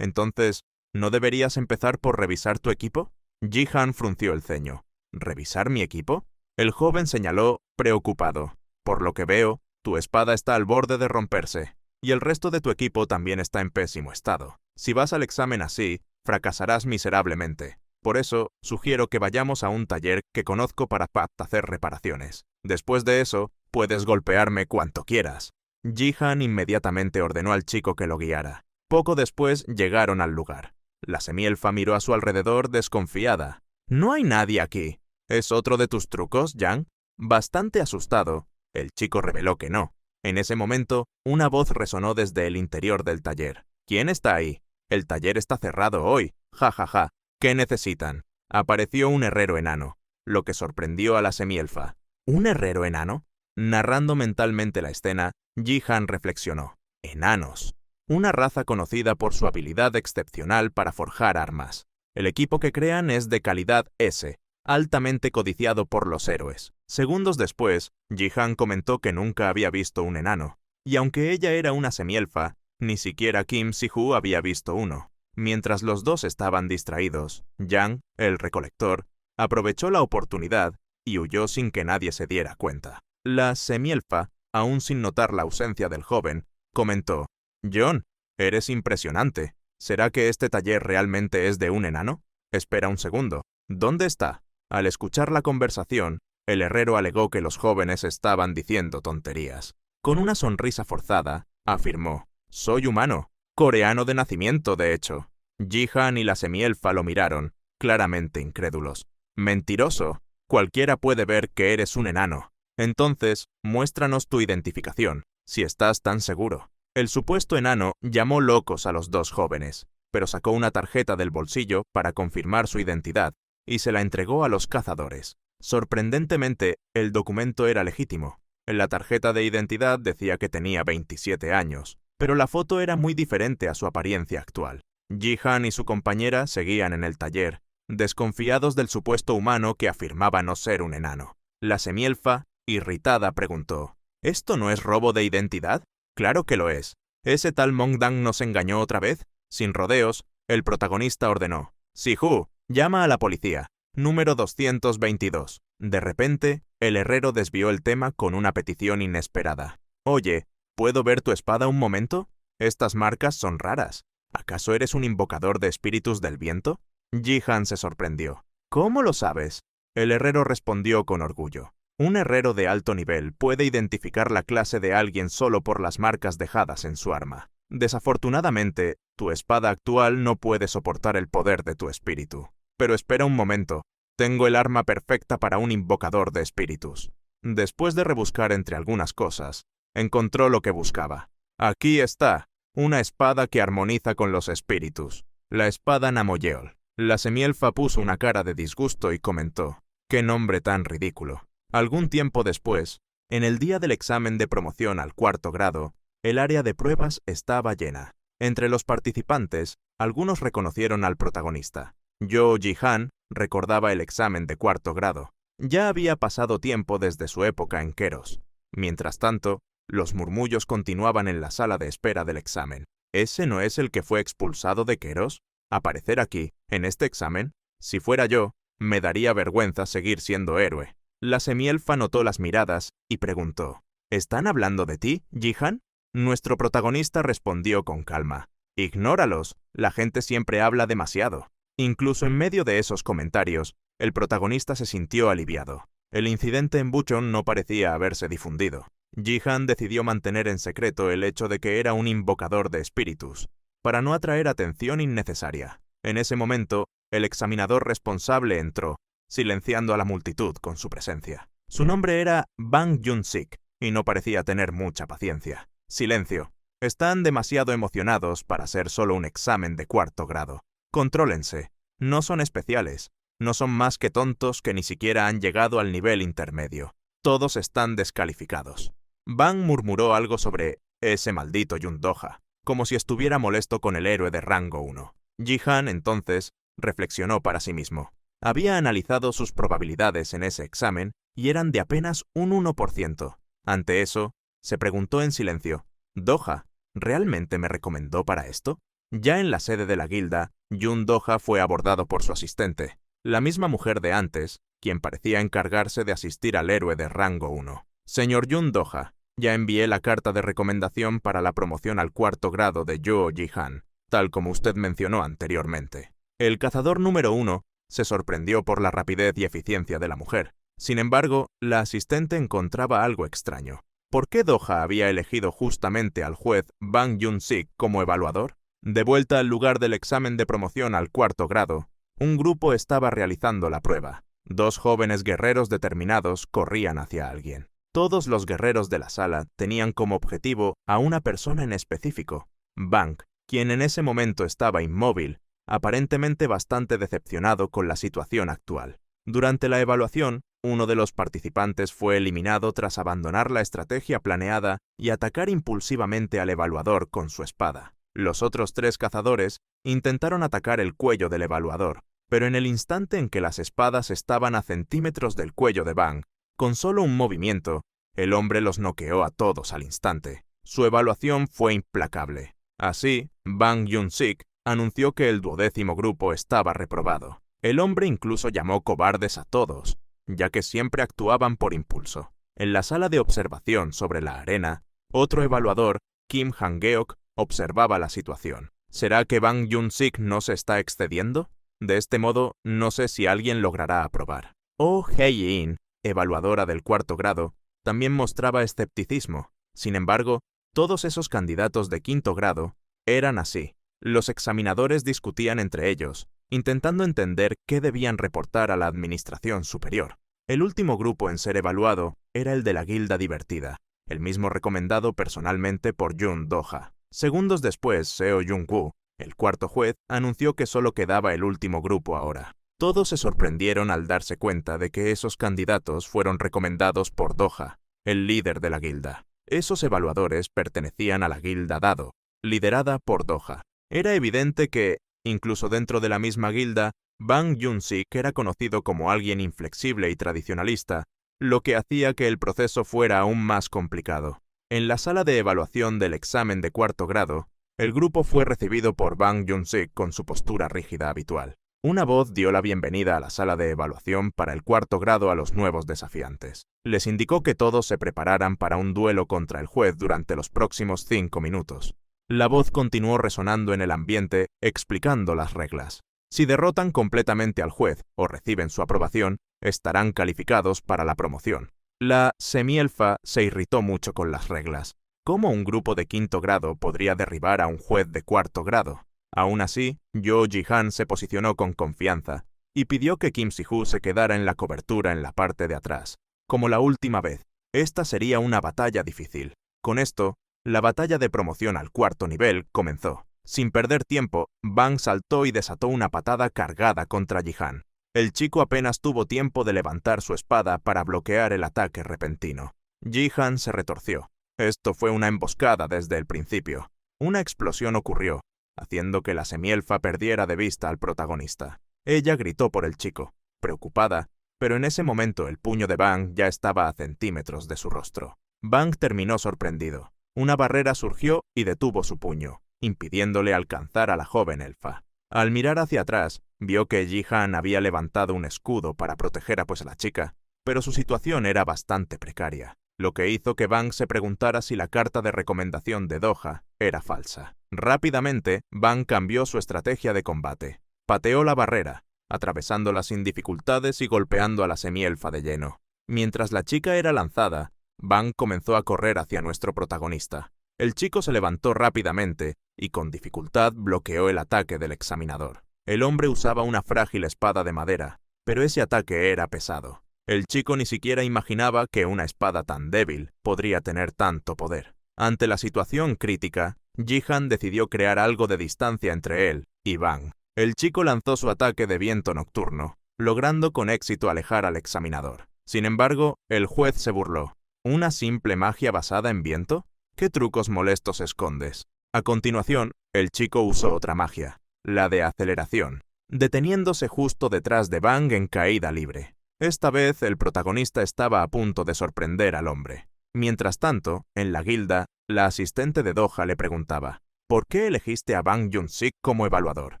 Entonces, ¿no deberías empezar por revisar tu equipo?» Ji-han frunció el ceño. «¿Revisar mi equipo?». El joven señaló, preocupado: «Por lo que veo, tu espada está al borde de romperse, y el resto de tu equipo también está en pésimo estado. Si vas al examen así, fracasarás miserablemente. Por eso, sugiero que vayamos a un taller que conozco para hacer reparaciones. Después de eso, puedes golpearme cuanto quieras». Ji-han inmediatamente ordenó al chico que lo guiara. Poco después llegaron al lugar. La semielfa miró a su alrededor desconfiada. «No hay nadie aquí. ¿Es otro de tus trucos, Yang?». Bastante asustado, el chico reveló que no. En ese momento, una voz resonó desde el interior del taller. «¿Quién está ahí? El taller está cerrado hoy. Ja, ja, ja. ¿Qué necesitan?». Apareció un herrero enano, lo que sorprendió a la semielfa. ¿Un herrero enano? Narrando mentalmente la escena, Ji-han reflexionó. Enanos. Una raza conocida por su habilidad excepcional para forjar armas. El equipo que crean es de calidad S, altamente codiciado por los héroes. Segundos después, Ji-han comentó que nunca había visto un enano, y aunque ella era una semielfa, ni siquiera Kim Si-Hu había visto uno. Mientras los dos estaban distraídos, Yang, el recolector, aprovechó la oportunidad y huyó sin que nadie se diera cuenta. La semielfa, aún sin notar la ausencia del joven, comentó: «John, eres impresionante. ¿Será que este taller realmente es de un enano? Espera un segundo. ¿Dónde está?». Al escuchar la conversación, el herrero alegó que los jóvenes estaban diciendo tonterías. Con una sonrisa forzada, afirmó: «Soy humano, coreano de nacimiento, de hecho». Ji-han y la semielfa lo miraron, claramente incrédulos. «Mentiroso. Cualquiera puede ver que eres un enano. Entonces, muéstranos tu identificación, si estás tan seguro». El supuesto enano llamó locos a los dos jóvenes, pero sacó una tarjeta del bolsillo para confirmar su identidad y se la entregó a los cazadores. Sorprendentemente, el documento era legítimo. En la tarjeta de identidad decía que tenía 27 años, pero la foto era muy diferente a su apariencia actual. Ji-han y su compañera seguían en el taller, desconfiados del supuesto humano que afirmaba no ser un enano. La semielfa, irritada, preguntó: «¿Esto no es robo de identidad?». «Claro que lo es. ¿Ese tal Mongdang nos engañó otra vez?». Sin rodeos, el protagonista ordenó: «Sihu, llama a la policía. Número 222». De repente, el herrero desvió el tema con una petición inesperada. «Oye, ¿puedo ver tu espada un momento? Estas marcas son raras. ¿Acaso eres un invocador de espíritus del viento?». Ji-han se sorprendió. «¿Cómo lo sabes?». El herrero respondió con orgullo: «Un herrero de alto nivel puede identificar la clase de alguien solo por las marcas dejadas en su arma. Desafortunadamente, tu espada actual no puede soportar el poder de tu espíritu. Pero espera un momento. Tengo el arma perfecta para un invocador de espíritus». Después de rebuscar entre algunas cosas, encontró lo que buscaba. «Aquí está, una espada que armoniza con los espíritus. La espada Namoyeol». La semielfa puso una cara de disgusto y comentó: «¡Qué nombre tan ridículo!». Algún tiempo después, en el día del examen de promoción al 4º grado, el área de pruebas estaba llena. Entre los participantes, algunos reconocieron al protagonista. Ji-han recordaba el examen de 4º grado. Ya había pasado tiempo desde su época en Keros. Mientras tanto, los murmullos continuaban en la sala de espera del examen. ¿Ese no es el que fue expulsado de Keros? ¿Aparecer aquí, en este examen? Si fuera yo, me daría vergüenza seguir siendo héroe». La semielfa notó las miradas y preguntó: «¿Están hablando de ti, Ji-han?». Nuestro protagonista respondió con calma: «Ignóralos, la gente siempre habla demasiado». Incluso en medio de esos comentarios, el protagonista se sintió aliviado. El incidente en Bucheon no parecía haberse difundido. Ji-han decidió mantener en secreto el hecho de que era un invocador de espíritus, para no atraer atención innecesaria. En ese momento, el examinador responsable entró, silenciando a la multitud con su presencia. Su nombre era Bang Jun-sik, y no parecía tener mucha paciencia. «Silencio. Están demasiado emocionados para ser solo un examen de 4º grado. Contrólense. No son especiales. No son más que tontos que ni siquiera han llegado al nivel intermedio. Todos están descalificados». Bang murmuró algo sobre «ese maldito Yun-doha», como si estuviera molesto con el héroe de rango 1. Ji-han, entonces, reflexionó para sí mismo. Había analizado sus probabilidades en ese examen y eran de apenas un 1%. Ante eso, se preguntó en silencio: «¿Doha realmente me recomendó para esto?». Ya en la sede de la guilda, Yun-doha fue abordado por su asistente, la misma mujer de antes, quien parecía encargarse de asistir al héroe de rango 1. «Señor Yun-doha, ya envié la carta de recomendación para la promoción al 4º grado de Yo Ji-han, tal como usted mencionó anteriormente». El cazador número 1 se sorprendió por la rapidez y eficiencia de la mujer. Sin embargo, la asistente encontraba algo extraño. ¿Por qué Doha había elegido justamente al juez Bang Jun-sik como evaluador? De vuelta al lugar del examen de promoción al 4º grado, un grupo estaba realizando la prueba. 2 jóvenes guerreros determinados corrían hacia alguien. Todos los guerreros de la sala tenían como objetivo a una persona en específico: Bang, quien en ese momento estaba inmóvil, aparentemente bastante decepcionado con la situación actual. Durante la evaluación, uno de los participantes fue eliminado tras abandonar la estrategia planeada y atacar impulsivamente al evaluador con su espada. Los otros 3 cazadores intentaron atacar el cuello del evaluador, pero en el instante en que las espadas estaban a centímetros del cuello de Bang, con solo un movimiento, el hombre los noqueó a todos al instante. Su evaluación fue implacable. Así, Bang Jun-sik anunció que el 12º grupo estaba reprobado. El hombre incluso llamó cobardes a todos, ya que siempre actuaban por impulso. En la sala de observación sobre la arena, otro evaluador, Kim Han-geok, observaba la situación. ¿Será que Bang Jun-sik no se está excediendo? De este modo, no sé si alguien logrará aprobar. Oh Hye-in, evaluadora del 4º grado, también mostraba escepticismo. Sin embargo, todos esos candidatos de 5º grado eran así. Los examinadores discutían entre ellos, intentando entender qué debían reportar a la administración superior. El último grupo en ser evaluado era el de la Guilda Divertida, el mismo recomendado personalmente por Jun Do-ha. Segundos después, Seo Jung-woo, el 4º juez, anunció que solo quedaba el último grupo ahora. Todos se sorprendieron al darse cuenta de que esos candidatos fueron recomendados por Do-ha, el líder de la guilda. Esos evaluadores pertenecían a la Guilda Dado, liderada por Do-ha. Era evidente que, incluso dentro de la misma guilda, Bang Jun-sik era conocido como alguien inflexible y tradicionalista, lo que hacía que el proceso fuera aún más complicado. En la sala de evaluación del examen de 4º grado, el grupo fue recibido por Bang Jun-sik con su postura rígida habitual. Una voz dio la bienvenida a la sala de evaluación para el 4º grado a los nuevos desafiantes. Les indicó que todos se prepararan para un duelo contra el juez durante los próximos 5 minutos. La voz continuó resonando en el ambiente, explicando las reglas. Si derrotan completamente al juez o reciben su aprobación, estarán calificados para la promoción. La semielfa se irritó mucho con las reglas. ¿Cómo un grupo de 5º grado podría derribar a un juez de 4º grado? Aún así, Yoo Ji-han se posicionó con confianza y pidió que Kim Si-hoo se quedara en la cobertura en la parte de atrás. Como la última vez, esta sería una batalla difícil. Con esto, la batalla de promoción al 4º nivel comenzó. Sin perder tiempo, Bang saltó y desató una patada cargada contra Ji-han. El chico apenas tuvo tiempo de levantar su espada para bloquear el ataque repentino. Ji-han se retorció. Esto fue una emboscada desde el principio. Una explosión ocurrió, haciendo que la semielfa perdiera de vista al protagonista. Ella gritó por el chico, preocupada, pero en ese momento el puño de Bang ya estaba a centímetros de su rostro. Bang terminó sorprendido. Una barrera surgió y detuvo su puño, impidiéndole alcanzar a la joven elfa. Al mirar hacia atrás, vio que Ji-han había levantado un escudo para proteger a la chica, pero su situación era bastante precaria, lo que hizo que Bang se preguntara si la carta de recomendación de Do-ha era falsa. Rápidamente, Bang cambió su estrategia de combate. Pateó la barrera, atravesándola sin dificultades y golpeando a la semielfa de lleno. Mientras la chica era lanzada, Bang comenzó a correr hacia nuestro protagonista. El chico se levantó rápidamente y con dificultad bloqueó el ataque del examinador. El hombre usaba una frágil espada de madera, pero ese ataque era pesado. El chico ni siquiera imaginaba que una espada tan débil podría tener tanto poder. Ante la situación crítica, Ji-han decidió crear algo de distancia entre él y Bang. El chico lanzó su ataque de viento nocturno, logrando con éxito alejar al examinador. Sin embargo, el juez se burló. ¿Una simple magia basada en viento? ¿Qué trucos molestos escondes? A continuación, el chico usó otra magia, la de aceleración, deteniéndose justo detrás de Bang en caída libre. Esta vez el protagonista estaba a punto de sorprender al hombre. Mientras tanto, en la guilda, la asistente de Do-ha le preguntaba, ¿por qué elegiste a Bang Jun-sik como evaluador?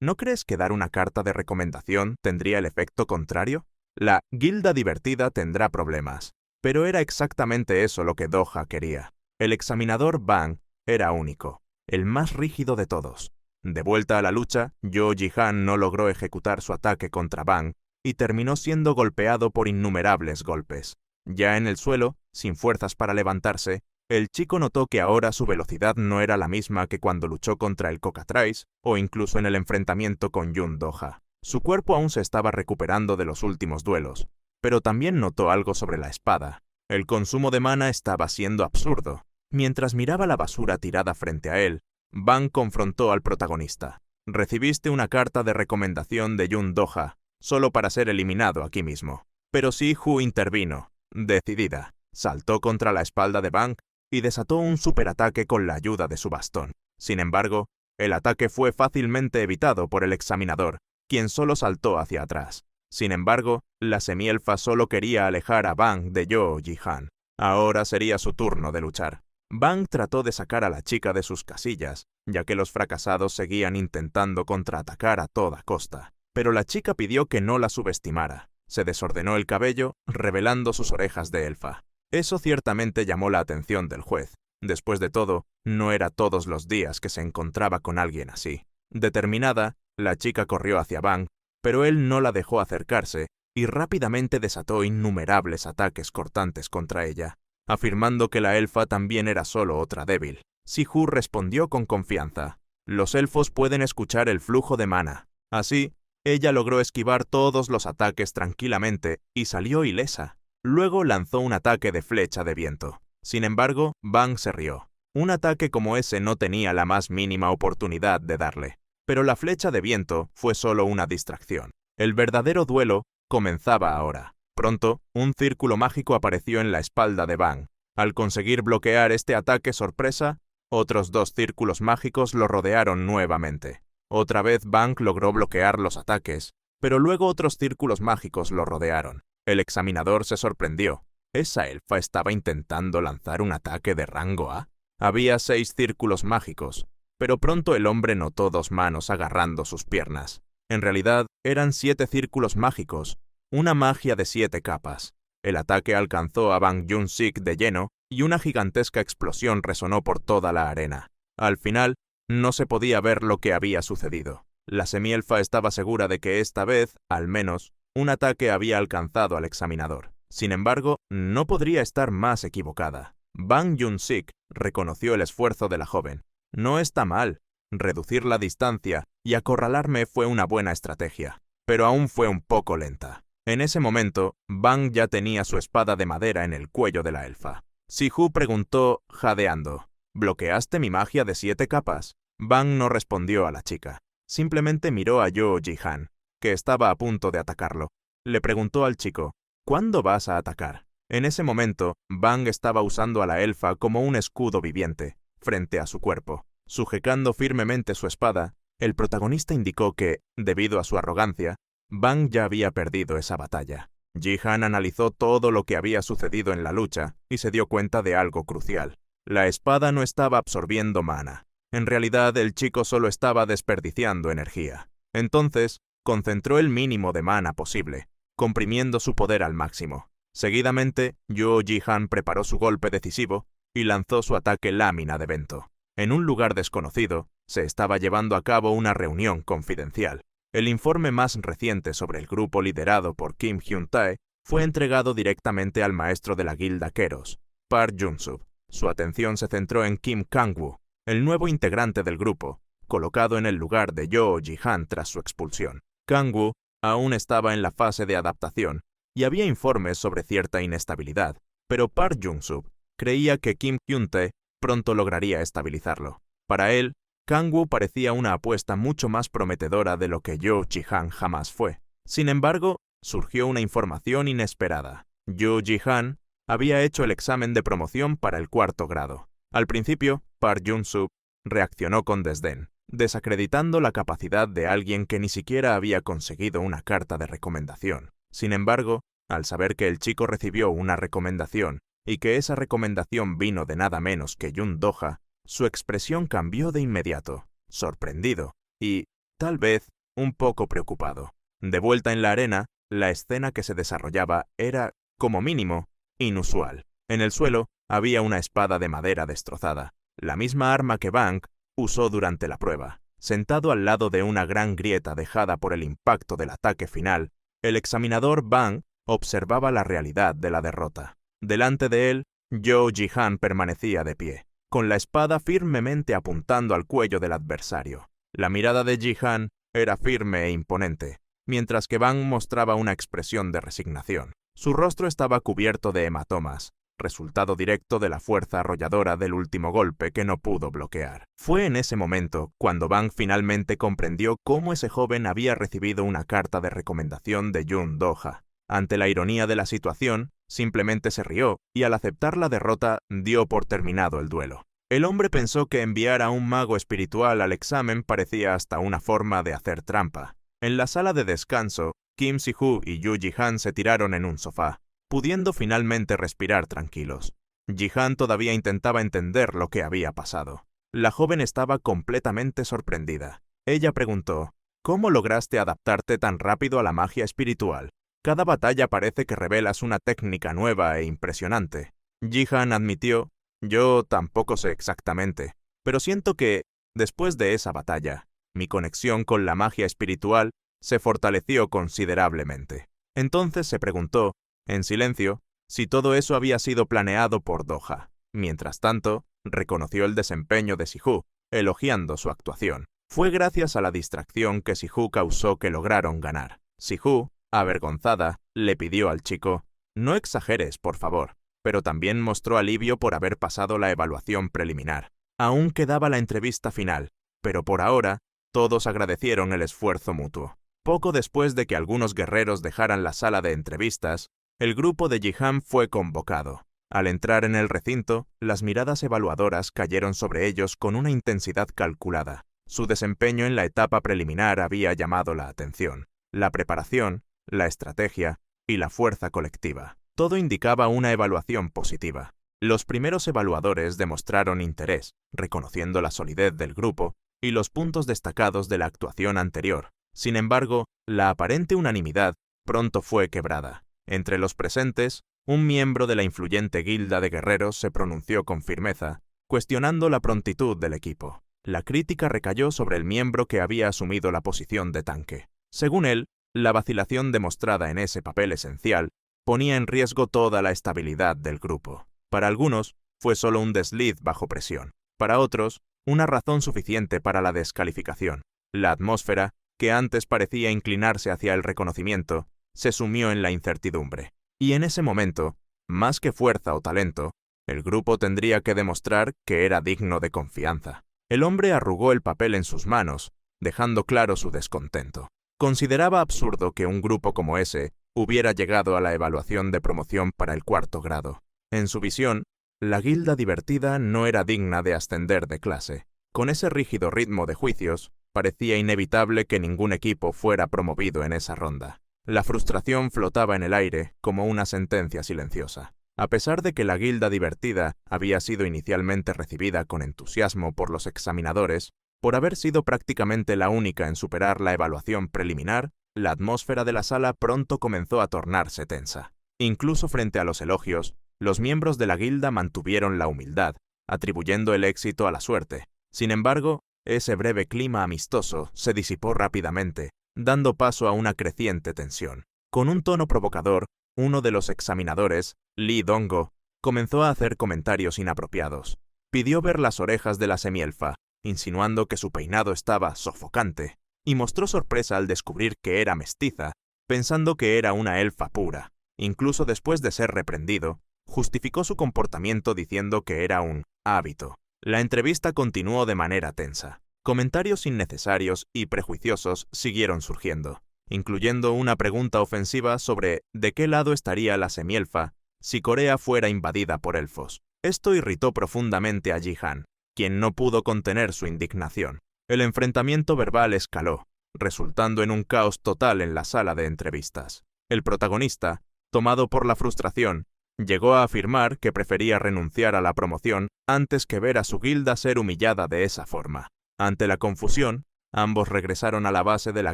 ¿No crees que dar una carta de recomendación tendría el efecto contrario? La Guilda Divertida tendrá problemas. Pero era exactamente eso lo que Do-ha quería. El examinador Bang era único, el más rígido de todos. De vuelta a la lucha, Yoo Ji-han no logró ejecutar su ataque contra Bang y terminó siendo golpeado por innumerables golpes. Ya en el suelo, sin fuerzas para levantarse, el chico notó que ahora su velocidad no era la misma que cuando luchó contra el Cockatrice o incluso en el enfrentamiento con Jun Do-ha. Su cuerpo aún se estaba recuperando de los últimos duelos, pero también notó algo sobre la espada. El consumo de mana estaba siendo absurdo. Mientras miraba la basura tirada frente a él, Bang confrontó al protagonista. Recibiste una carta de recomendación de Jun Do-ha, solo para ser eliminado aquí mismo. Pero Si-hoo intervino, decidida, saltó contra la espalda de Bang y desató un superataque con la ayuda de su bastón. Sin embargo, el ataque fue fácilmente evitado por el examinador, quien solo saltó hacia atrás. Sin embargo, la semielfa solo quería alejar a Bang de Yoo Ji-han. Ahora sería su turno de luchar. Bang trató de sacar a la chica de sus casillas, ya que los fracasados seguían intentando contraatacar a toda costa. Pero la chica pidió que no la subestimara. Se desordenó el cabello, revelando sus orejas de elfa. Eso ciertamente llamó la atención del juez. Después de todo, no era todos los días que se encontraba con alguien así. Determinada, la chica corrió hacia Bang, pero él no la dejó acercarse y rápidamente desató innumerables ataques cortantes contra ella, afirmando que la elfa también era solo otra débil. Si-Ju respondió con confianza. Los elfos pueden escuchar el flujo de mana. Así, ella logró esquivar todos los ataques tranquilamente y salió ilesa. Luego lanzó un ataque de flecha de viento. Sin embargo, Bang se rió. Un ataque como ese no tenía la más mínima oportunidad de darle. Pero la flecha de viento fue solo una distracción. El verdadero duelo comenzaba ahora. Pronto, un círculo mágico apareció en la espalda de Bang. Al conseguir bloquear este ataque sorpresa, otros 2 círculos mágicos lo rodearon nuevamente. Otra vez Bang logró bloquear los ataques, pero luego otros círculos mágicos lo rodearon. El examinador se sorprendió. ¿Esa elfa estaba intentando lanzar un ataque de rango A? Había 6 círculos mágicos, pero pronto el hombre notó 2 manos agarrando sus piernas. En realidad, eran 7 círculos mágicos, una magia de 7 capas. El ataque alcanzó a Bang Jun-sik de lleno y una gigantesca explosión resonó por toda la arena. Al final, no se podía ver lo que había sucedido. La semielfa estaba segura de que esta vez, al menos, un ataque había alcanzado al examinador. Sin embargo, no podría estar más equivocada. Bang Jun-sik reconoció el esfuerzo de la joven. No está mal. Reducir la distancia y acorralarme fue una buena estrategia, pero aún fue un poco lenta. En ese momento, Bang ya tenía su espada de madera en el cuello de la elfa. Si-Ju preguntó, jadeando, ¿bloqueaste mi magia de 7 capas? Bang no respondió a la chica. Simplemente miró a Yo Ji-han, que estaba a punto de atacarlo. Le preguntó al chico, ¿cuándo vas a atacar? En ese momento, Bang estaba usando a la elfa como un escudo viviente, frente a su cuerpo. Sujetando firmemente su espada, el protagonista indicó que, debido a su arrogancia, Bang ya había perdido esa batalla. Ji-han analizó todo lo que había sucedido en la lucha y se dio cuenta de algo crucial. La espada no estaba absorbiendo mana. En realidad, el chico solo estaba desperdiciando energía. Entonces, concentró el mínimo de mana posible, comprimiendo su poder al máximo. Seguidamente, Yo Ji-han preparó su golpe decisivo y lanzó su ataque lámina de viento. En un lugar desconocido, se estaba llevando a cabo una reunión confidencial. El informe más reciente sobre el grupo liderado por Kim Hyun-tae fue entregado directamente al maestro de la guilda Keros, Park Jun-sub. Su atención se centró en Kim Kang-woo, el nuevo integrante del grupo, colocado en el lugar de Yo Ji-han tras su expulsión. Kang-woo aún estaba en la fase de adaptación y había informes sobre cierta inestabilidad, pero Park Jun-sub creía que Kim Hyun-tae pronto lograría estabilizarlo. Para él, Kang-woo parecía una apuesta mucho más prometedora de lo que Yo Ji-han jamás fue. Sin embargo, surgió una información inesperada. Yo Ji-han había hecho el examen de promoción para el 4º grado. Al principio, Park Jun-sub reaccionó con desdén, desacreditando la capacidad de alguien que ni siquiera había conseguido una carta de recomendación. Sin embargo, al saber que el chico recibió una recomendación y que esa recomendación vino de nada menos que Yun Do-ha, su expresión cambió de inmediato, sorprendido y, tal vez, un poco preocupado. De vuelta en la arena, la escena que se desarrollaba era, como mínimo, inusual. En el suelo había una espada de madera destrozada, la misma arma que Bang usó durante la prueba. Sentado al lado de una gran grieta dejada por el impacto del ataque final, el examinador Bang observaba la realidad de la derrota. Delante de él, Yo Ji-han permanecía de pie, con la espada firmemente apuntando al cuello del adversario. La mirada de Ji-han era firme e imponente, mientras que Bang mostraba una expresión de resignación. Su rostro estaba cubierto de hematomas, resultado directo de la fuerza arrolladora del último golpe que no pudo bloquear. Fue en ese momento cuando Bang finalmente comprendió cómo ese joven había recibido una carta de recomendación de Yun Do-ha. Ante la ironía de la situación, simplemente se rió y al aceptar la derrota dio por terminado el duelo. El hombre pensó que enviar a un mago espiritual al examen parecía hasta una forma de hacer trampa. En la sala de descanso, Kim Si-Ju y Yo Ji-han se tiraron en un sofá, pudiendo finalmente respirar tranquilos. Jihan todavía intentaba entender lo que había pasado. La joven estaba completamente sorprendida. Ella preguntó, ¿cómo lograste adaptarte tan rápido a la magia espiritual? Cada batalla parece que revelas una técnica nueva e impresionante. Jihan admitió, yo tampoco sé exactamente, pero siento que, después de esa batalla, mi conexión con la magia espiritual se fortaleció considerablemente. Entonces se preguntó, en silencio, si todo eso había sido planeado por Doha. Mientras tanto, reconoció el desempeño de Sihu, elogiando su actuación. Fue gracias a la distracción que Sihu causó que lograron ganar. Sihu, avergonzada, le pidió al chico, no exageres, por favor, pero también mostró alivio por haber pasado la evaluación preliminar. Aún quedaba la entrevista final, pero por ahora, todos agradecieron el esfuerzo mutuo. Poco después de que algunos guerreros dejaran la sala de entrevistas, el grupo de Jihan fue convocado. Al entrar en el recinto, las miradas evaluadoras cayeron sobre ellos con una intensidad calculada. Su desempeño en la etapa preliminar había llamado la atención. La preparación, la estrategia y la fuerza colectiva. Todo indicaba una evaluación positiva. Los primeros evaluadores demostraron interés, reconociendo la solidez del grupo y los puntos destacados de la actuación anterior. Sin embargo, la aparente unanimidad pronto fue quebrada. Entre los presentes, un miembro de la influyente guilda de guerreros se pronunció con firmeza, cuestionando la prontitud del equipo. La crítica recayó sobre el miembro que había asumido la posición de tanque. Según él, la vacilación demostrada en ese papel esencial ponía en riesgo toda la estabilidad del grupo. Para algunos, fue solo un desliz bajo presión. Para otros, una razón suficiente para la descalificación. La atmósfera, que antes parecía inclinarse hacia el reconocimiento, se sumió en la incertidumbre. Y en ese momento, más que fuerza o talento, el grupo tendría que demostrar que era digno de confianza. El hombre arrugó el papel en sus manos, dejando claro su descontento. Consideraba absurdo que un grupo como ese hubiera llegado a la evaluación de promoción para el 4º grado. En su visión, la guilda divertida no era digna de ascender de clase. Con ese rígido ritmo de juicios, parecía inevitable que ningún equipo fuera promovido en esa ronda. La frustración flotaba en el aire como una sentencia silenciosa. A pesar de que la guilda divertida había sido inicialmente recibida con entusiasmo por los examinadores, por haber sido prácticamente la única en superar la evaluación preliminar, la atmósfera de la sala pronto comenzó a tornarse tensa. Incluso frente a los elogios, los miembros de la guilda mantuvieron la humildad, atribuyendo el éxito a la suerte. Sin embargo, ese breve clima amistoso se disipó rápidamente, dando paso a una creciente tensión. Con un tono provocador, uno de los examinadores, Lee Dongho, comenzó a hacer comentarios inapropiados. Pidió ver las orejas de la semielfa, insinuando que su peinado estaba sofocante, y mostró sorpresa al descubrir que era mestiza, pensando que era una elfa pura. Incluso después de ser reprendido, justificó su comportamiento diciendo que era un hábito. La entrevista continuó de manera tensa. Comentarios innecesarios y prejuiciosos siguieron surgiendo, incluyendo una pregunta ofensiva sobre de qué lado estaría la semielfa si Corea fuera invadida por elfos. Esto irritó profundamente a Jihan, quien no pudo contener su indignación. El enfrentamiento verbal escaló, resultando en un caos total en la sala de entrevistas. El protagonista, tomado por la frustración, llegó a afirmar que prefería renunciar a la promoción antes que ver a su guilda ser humillada de esa forma. Ante la confusión, ambos regresaron a la base de la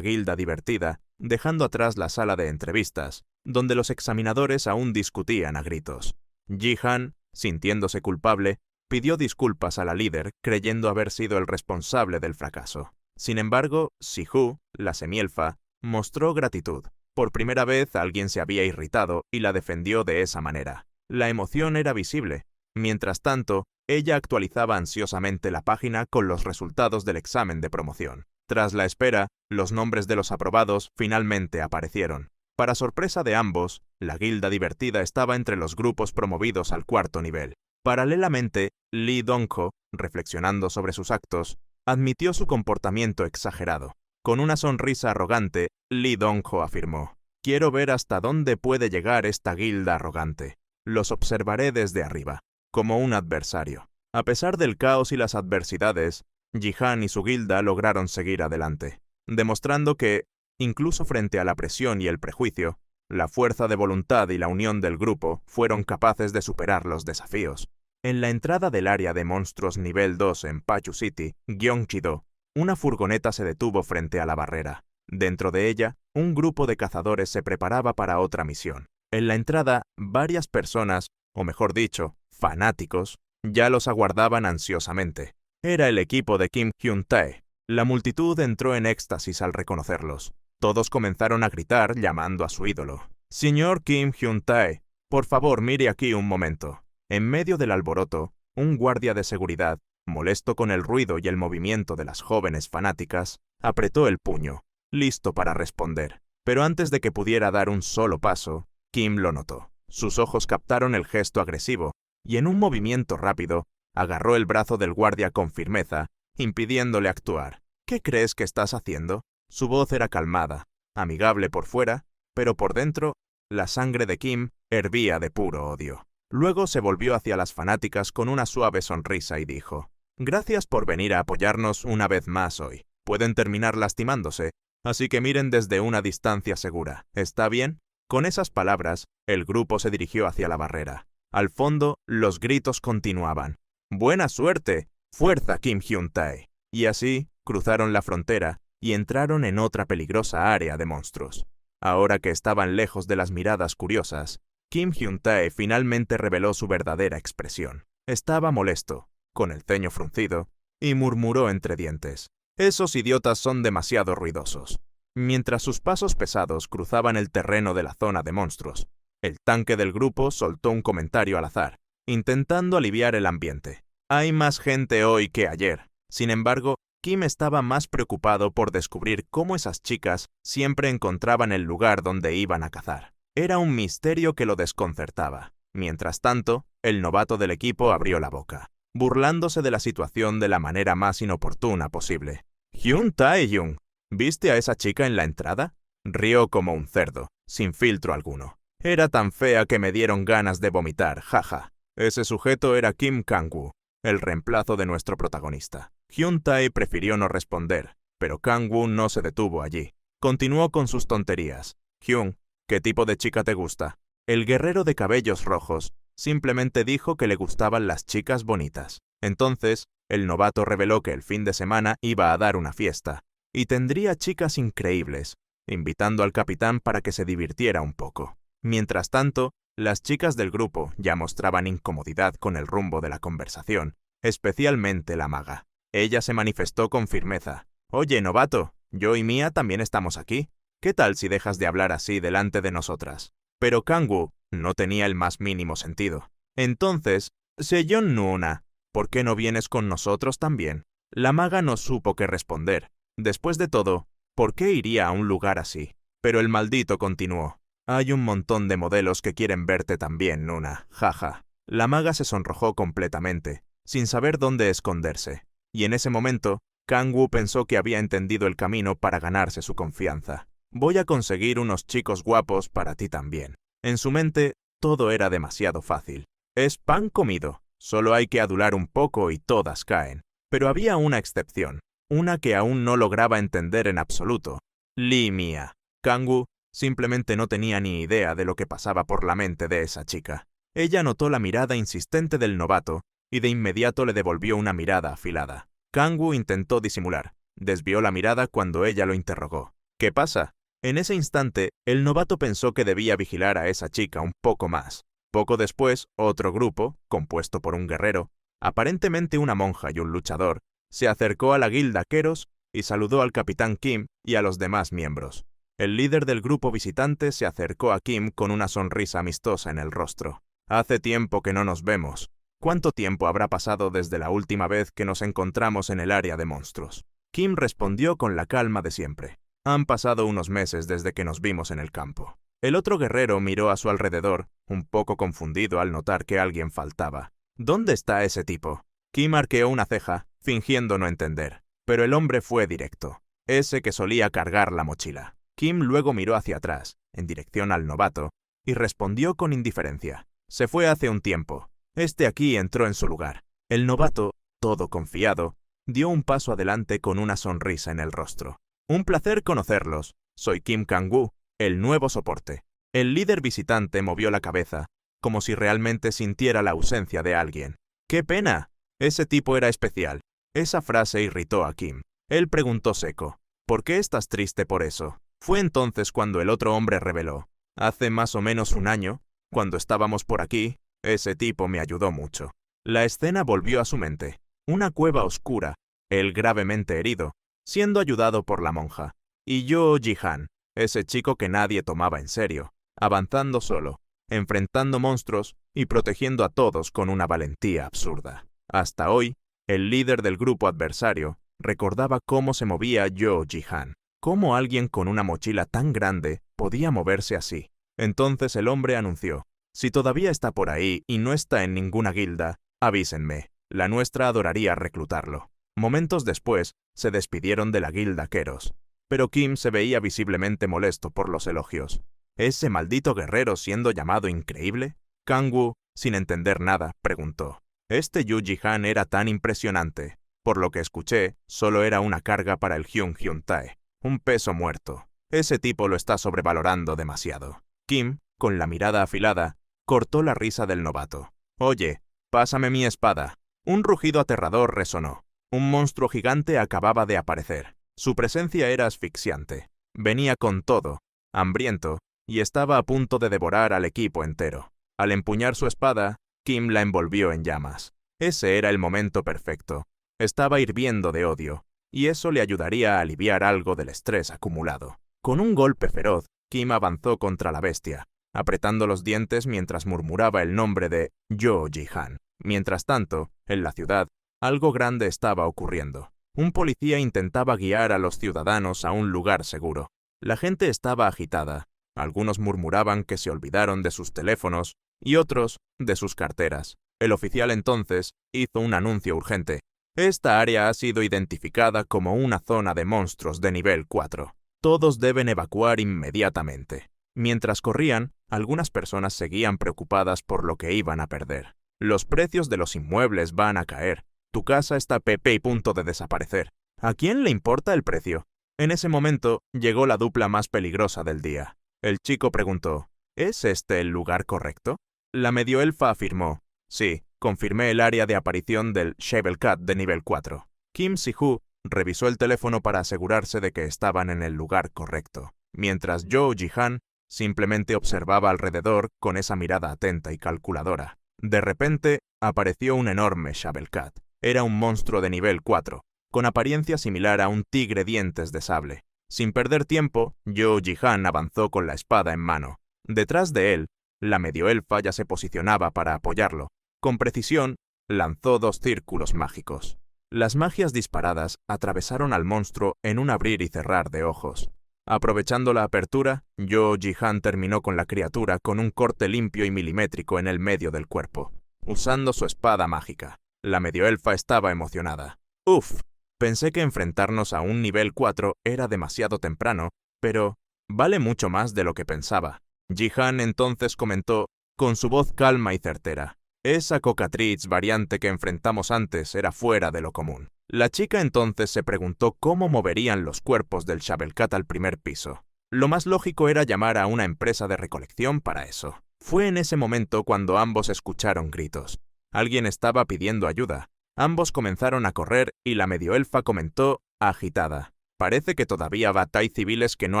guilda divertida, dejando atrás la sala de entrevistas, donde los examinadores aún discutían a gritos. Jihan, sintiéndose culpable, pidió disculpas a la líder, creyendo haber sido el responsable del fracaso. Sin embargo, Sihu, la semielfa, mostró gratitud. Por primera vez alguien se había irritado y la defendió de esa manera. La emoción era visible. Mientras tanto, ella actualizaba ansiosamente la página con los resultados del examen de promoción. Tras la espera, los nombres de los aprobados finalmente aparecieron. Para sorpresa de ambos, la guilda divertida estaba entre los grupos promovidos al 4º nivel. Paralelamente, Lee Dongho, reflexionando sobre sus actos, admitió su comportamiento exagerado. Con una sonrisa arrogante, Lee Dongho afirmó, «Quiero ver hasta dónde puede llegar esta guilda arrogante. Los observaré desde arriba, como un adversario». A pesar del caos y las adversidades, Jihan y su guilda lograron seguir adelante, demostrando que, incluso frente a la presión y el prejuicio, La fuerza de voluntad y la unión del grupo fueron capaces de superar los desafíos. En la entrada del área de monstruos nivel 2 en Pachu City, Gyeonggi-do, una furgoneta se detuvo frente a la barrera. Dentro de ella, un grupo de cazadores se preparaba para otra misión. En la entrada, varias personas, o mejor dicho, fanáticos, ya los aguardaban ansiosamente. Era el equipo de Kim Hyun-tae. La multitud entró en éxtasis al reconocerlos. Todos comenzaron a gritar llamando a su ídolo. «Señor Kim Hyun-tae, por favor mire aquí un momento». En medio del alboroto, un guardia de seguridad, molesto con el ruido y el movimiento de las jóvenes fanáticas, apretó el puño, listo para responder. Pero antes de que pudiera dar un solo paso, Kim lo notó. Sus ojos captaron el gesto agresivo, y en un movimiento rápido, agarró el brazo del guardia con firmeza, impidiéndole actuar. «¿Qué crees que estás haciendo?». Su voz era calmada, amigable por fuera, pero por dentro, la sangre de Kim hervía de puro odio. Luego se volvió hacia las fanáticas con una suave sonrisa y dijo: «Gracias por venir a apoyarnos una vez más hoy. Pueden terminar lastimándose, así que miren desde una distancia segura. ¿Está bien?». Con esas palabras, el grupo se dirigió hacia la barrera. Al fondo, los gritos continuaban. «¡Buena suerte! ¡Fuerza, Kim Hyun-tae!». Y así, cruzaron la frontera y entraron en otra peligrosa área de monstruos. Ahora que estaban lejos de las miradas curiosas, Kim Hyun-tae finalmente reveló su verdadera expresión. Estaba molesto, con el ceño fruncido, y murmuró entre dientes: «Esos idiotas son demasiado ruidosos». Mientras sus pasos pesados cruzaban el terreno de la zona de monstruos, el tanque del grupo soltó un comentario al azar, intentando aliviar el ambiente. «Hay más gente hoy que ayer». Sin embargo, Kim estaba más preocupado por descubrir cómo esas chicas siempre encontraban el lugar donde iban a cazar. Era un misterio que lo desconcertaba. Mientras tanto, el novato del equipo abrió la boca, burlándose de la situación de la manera más inoportuna posible. «Hyun Tae-young, ¿viste a esa chica en la entrada?». Rió como un cerdo, sin filtro alguno. «Era tan fea que me dieron ganas de vomitar, jaja». Ese sujeto era Kim Kang-woo, el reemplazo de nuestro protagonista. Hyun-tae prefirió no responder, pero Kang-woo no se detuvo allí. Continuó con sus tonterías. «Hyun, ¿qué tipo de chica te gusta?». El guerrero de cabellos rojos simplemente dijo que le gustaban las chicas bonitas. Entonces, el novato reveló que el fin de semana iba a dar una fiesta, y tendría chicas increíbles, invitando al capitán para que se divirtiera un poco. Mientras tanto, las chicas del grupo ya mostraban incomodidad con el rumbo de la conversación, especialmente la maga. Ella se manifestó con firmeza. «Oye, novato, yo y Mia también estamos aquí. ¿Qué tal si dejas de hablar así delante de nosotras?». Pero Kang-woo no tenía el más mínimo sentido. «Entonces, Seyon Nuona, ¿por qué no vienes con nosotros también?». La maga no supo qué responder. Después de todo, ¿por qué iría a un lugar así? Pero el maldito continuó: «Hay un montón de modelos que quieren verte también, Nuna, jaja». La maga se sonrojó completamente, sin saber dónde esconderse. Y en ese momento, Kang-woo pensó que había entendido el camino para ganarse su confianza. «Voy a conseguir unos chicos guapos para ti también». En su mente, todo era demasiado fácil. Es pan comido. Solo hay que adular un poco y todas caen. Pero había una excepción, una que aún no lograba entender en absoluto. Lee Mia. Kang-woo simplemente no tenía ni idea de lo que pasaba por la mente de esa chica. Ella notó la mirada insistente del novato y de inmediato le devolvió una mirada afilada. Kang-woo intentó disimular. Desvió la mirada cuando ella lo interrogó. «¿Qué pasa?». En ese instante, el novato pensó que debía vigilar a esa chica un poco más. Poco después, otro grupo, compuesto por un guerrero, aparentemente una monja y un luchador, se acercó a la guilda Keros y saludó al capitán Kim y a los demás miembros. El líder del grupo visitante se acercó a Kim con una sonrisa amistosa en el rostro. «Hace tiempo que no nos vemos. ¿Cuánto tiempo habrá pasado desde la última vez que nos encontramos en el área de monstruos?». Kim respondió con la calma de siempre. «Han pasado unos meses desde que nos vimos en el campo». El otro guerrero miró a su alrededor, un poco confundido al notar que alguien faltaba. «¿Dónde está ese tipo?». Kim arqueó una ceja, fingiendo no entender, pero el hombre fue directo. «Ese que solía cargar la mochila». Kim luego miró hacia atrás, en dirección al novato, y respondió con indiferencia. «Se fue hace un tiempo. Este aquí entró en su lugar». El novato, todo confiado, dio un paso adelante con una sonrisa en el rostro. «Un placer conocerlos. Soy Kim Kang-woo, el nuevo soporte». El líder visitante movió la cabeza, como si realmente sintiera la ausencia de alguien. ¡Qué pena! Ese tipo era especial. Esa frase irritó a Kim. Él preguntó seco, ¿por qué estás triste por eso? Fue entonces cuando el otro hombre reveló, hace más o menos un año, cuando estábamos por aquí, ese tipo me ayudó mucho. La escena volvió a su mente. Una cueva oscura, él gravemente herido, siendo ayudado por la monja. Y yo, Jihan, ese chico que nadie tomaba en serio, avanzando solo, enfrentando monstruos y protegiendo a todos con una valentía absurda. Hasta hoy, el líder del grupo adversario recordaba cómo se movía yo, Jihan, cómo alguien con una mochila tan grande podía moverse así. Entonces el hombre anunció, si todavía está por ahí y no está en ninguna guilda, avísenme, la nuestra adoraría reclutarlo. Momentos después, se despidieron de la guilda Keros, pero Kim se veía visiblemente molesto por los elogios. ¿Ese maldito guerrero siendo llamado increíble? Kang-woo, sin entender nada, preguntó. Este Yu Jihan era tan impresionante. Por lo que escuché, solo era una carga para el Hyun Hyun Tae, un peso muerto. Ese tipo lo está sobrevalorando demasiado. Kim, con la mirada afilada, cortó la risa del novato. Oye, pásame mi espada. Un rugido aterrador resonó. Un monstruo gigante acababa de aparecer. Su presencia era asfixiante. Venía con todo, hambriento, y estaba a punto de devorar al equipo entero. Al empuñar su espada, Kim la envolvió en llamas. Ese era el momento perfecto. Estaba hirviendo de odio, y eso le ayudaría a aliviar algo del estrés acumulado. Con un golpe feroz, Kim avanzó contra la bestia, apretando los dientes mientras murmuraba el nombre de Yo Jihan. Mientras tanto, en la ciudad, algo grande estaba ocurriendo. Un policía intentaba guiar a los ciudadanos a un lugar seguro. La gente estaba agitada. Algunos murmuraban que se olvidaron de sus teléfonos y otros de sus carteras. El oficial entonces hizo un anuncio urgente. Esta área ha sido identificada como una zona de monstruos de nivel 4. Todos deben evacuar inmediatamente. Mientras corrían, algunas personas seguían preocupadas por lo que iban a perder. Los precios de los inmuebles van a caer. Tu casa está a punto de desaparecer. ¿A quién le importa el precio? En ese momento, llegó la dupla más peligrosa del día. El chico preguntó, ¿es este el lugar correcto? La medioelfa afirmó, sí, confirmé el área de aparición del Shovel Cat de nivel 4. Kim Si-hoo revisó el teléfono para asegurarse de que estaban en el lugar correcto, mientras Yo Jihan simplemente observaba alrededor con esa mirada atenta y calculadora. De repente, apareció un enorme Shovel Cat. Era un monstruo de nivel 4, con apariencia similar a un tigre dientes de sable. Sin perder tiempo, Yo Jihan avanzó con la espada en mano. Detrás de él, la medioelfa ya se posicionaba para apoyarlo. Con precisión, lanzó 2 círculos mágicos. Las magias disparadas atravesaron al monstruo en un abrir y cerrar de ojos. Aprovechando la apertura, Yo Jihan terminó con la criatura con un corte limpio y milimétrico en el medio del cuerpo, usando su espada mágica. La medioelfa estaba emocionada. Uf, pensé que enfrentarnos a un nivel 4 era demasiado temprano, pero vale mucho más de lo que pensaba. Jihan entonces comentó, con su voz calma y certera. Esa Cockatrice variante que enfrentamos antes era fuera de lo común. La chica entonces se preguntó cómo moverían los cuerpos del Shovel Cat al primer piso. Lo más lógico era llamar a una empresa de recolección para eso. Fue en ese momento cuando ambos escucharon gritos. Alguien estaba pidiendo ayuda. Ambos comenzaron a correr y la medioelfa comentó, agitada. Parece que todavía hay civiles que no